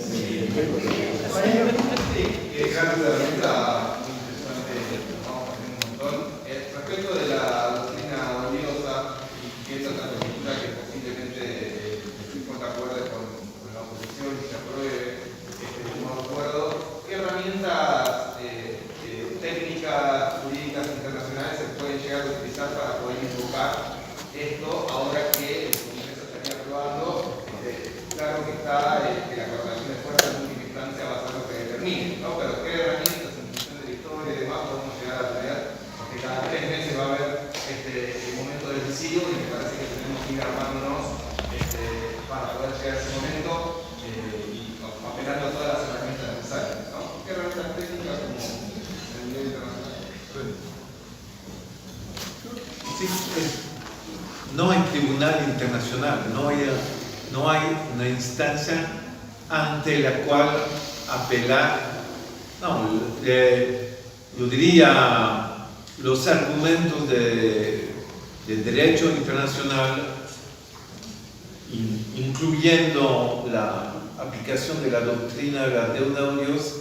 Rita. Muy interesante, vamos a hacer un montón. Respecto de la doctrina odiosa y esa transferencia que posiblemente no te acuerdes con la oposición y se apruebe este nuevo acuerdo, ¿qué herramientas técnicas, jurídicas internacionales se pueden llegar a utilizar para poder invocar esto ahora que el Congreso estaría aprobando? Claro que está que la correlación de fuerzas en última instancia va a ser lo que determine, ¿no? Pero ¿qué herramientas en función de la historia y demás podemos llegar a tener? Porque cada 3 meses va a haber el momento decisivo y me parece que tenemos que ir armándonos para poder llegar a ese momento y apelando a todas las herramientas necesarias, ¿no? ¿Qué herramientas técnicas como el nivel internacional? Sí, no hay tribunal internacional, no hay una instancia ante la cual apelar. No, yo diría los argumentos de derecho internacional, incluyendo la aplicación de la doctrina de la deuda odiosa,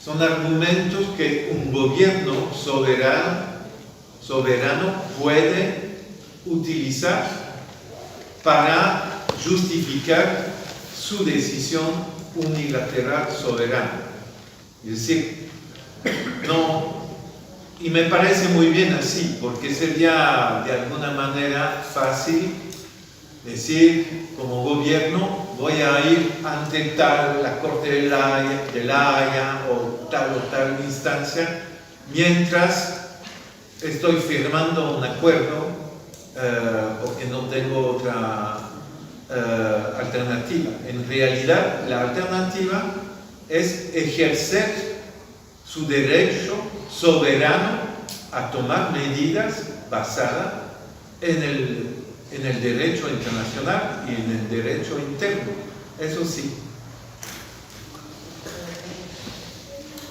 son argumentos que un gobierno soberano puede utilizar para justificar su decisión unilateral soberana. Es decir, no, y me parece muy bien así, porque sería de alguna manera fácil decir, como gobierno, voy a ir ante la Corte de la Haya o tal instancia, mientras estoy firmando un acuerdo porque no tengo otra alternativa. En realidad, la alternativa es ejercer su derecho soberano a tomar medidas basadas en el derecho internacional y en el derecho interno. Eso sí.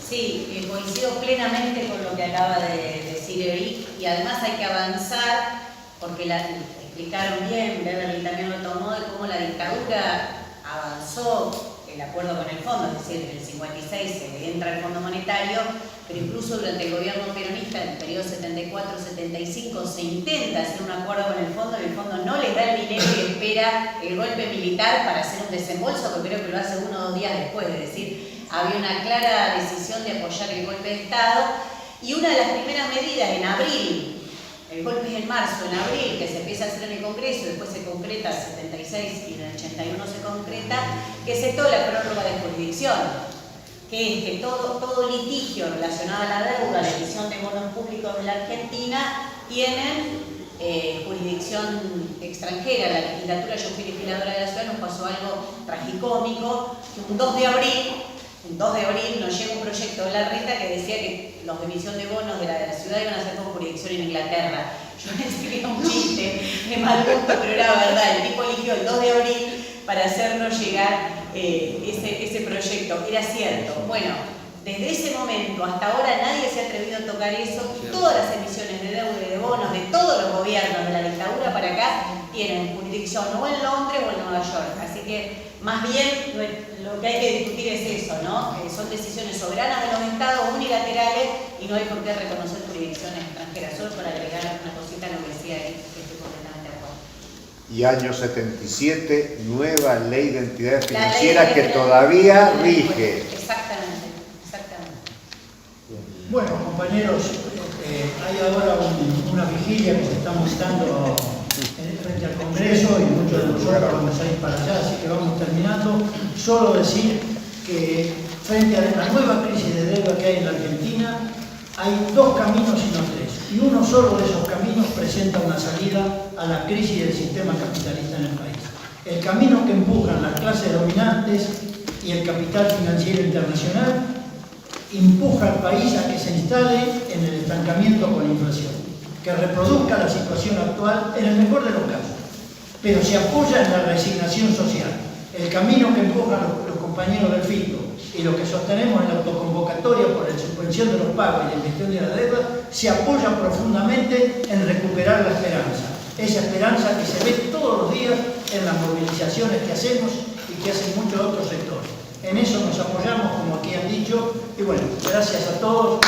Sí, coincido plenamente con lo que acaba de decir Eric, y además hay que avanzar, porque explicaron bien, Beverly también lo tomó, de cómo la dictadura avanzó el acuerdo con el fondo, es decir, en el 56 se entra el Fondo Monetario, pero incluso durante el gobierno peronista, en el periodo 74-75, se intenta hacer un acuerdo con el fondo no les da el dinero y espera el golpe militar para hacer un desembolso, que creo que lo hace 1 o 2 días después, es decir, había una clara decisión de apoyar el golpe de Estado, y una de las primeras medidas en abril, el golpe es en marzo, en abril, que se empieza a hacer en el Congreso, después se concreta en el 76 y en el 81 se concreta, que es toda la prórroga de jurisdicción, que es que todo litigio relacionado a la deuda, la emisión de bonos públicos de la Argentina, tienen jurisdicción extranjera. La legislatura, yo fui legisladora de la ciudad, nos pasó algo tragicómico, que un 2 de abril nos llega un proyecto de la Reta que decía que los de emisión de bonos de la ciudad iban a ser con jurisdicción en Inglaterra. Yo pensé que era un chiste de mal gusto, pero era verdad. El tipo eligió el 2 de abril para hacernos llegar ese proyecto. Era cierto. Bueno, desde ese momento hasta ahora nadie se ha atrevido a tocar eso, y todas las emisiones de deuda y de bonos de todos los gobiernos de la dictadura para acá tienen jurisdicción o en Londres o en Nueva York. Así que más bien lo que hay que discutir es eso, ¿no? Que son decisiones soberanas de los estados unilaterales y no hay por qué reconocer jurisdicciones extranjeras. Solo para agregar una cosita a lo que decía ahí, que estoy completamente de acuerdo. Y año 77, nueva ley de entidad financiera que todavía rige. Exactamente. Bueno, compañeros, hay ahora una vigilia que se está montando frente al Congreso y muchos de nosotros vamos a ir para allá, así que vamos terminando. Solo decir que frente a la nueva crisis de deuda que hay en la Argentina, hay 2 caminos y no 3. Y uno solo de esos caminos presenta una salida a la crisis del sistema capitalista en el país. El camino que empujan las clases dominantes y el capital financiero internacional empuja al país a que se instale en el estancamiento con la inflación, que reproduzca la situación actual en el mejor de los casos, pero se apoya en la resignación social. El camino que empujan los compañeros del FITO y lo que sostenemos en la autoconvocatoria por la suspensión de los pagos y la gestión de la deuda se apoya profundamente en recuperar la esperanza. Esa esperanza que se ve todos los días en las movilizaciones que hacemos y que hacen muchos otros sectores. En eso nos apoyamos, como aquí han dicho, y bueno, gracias a todos.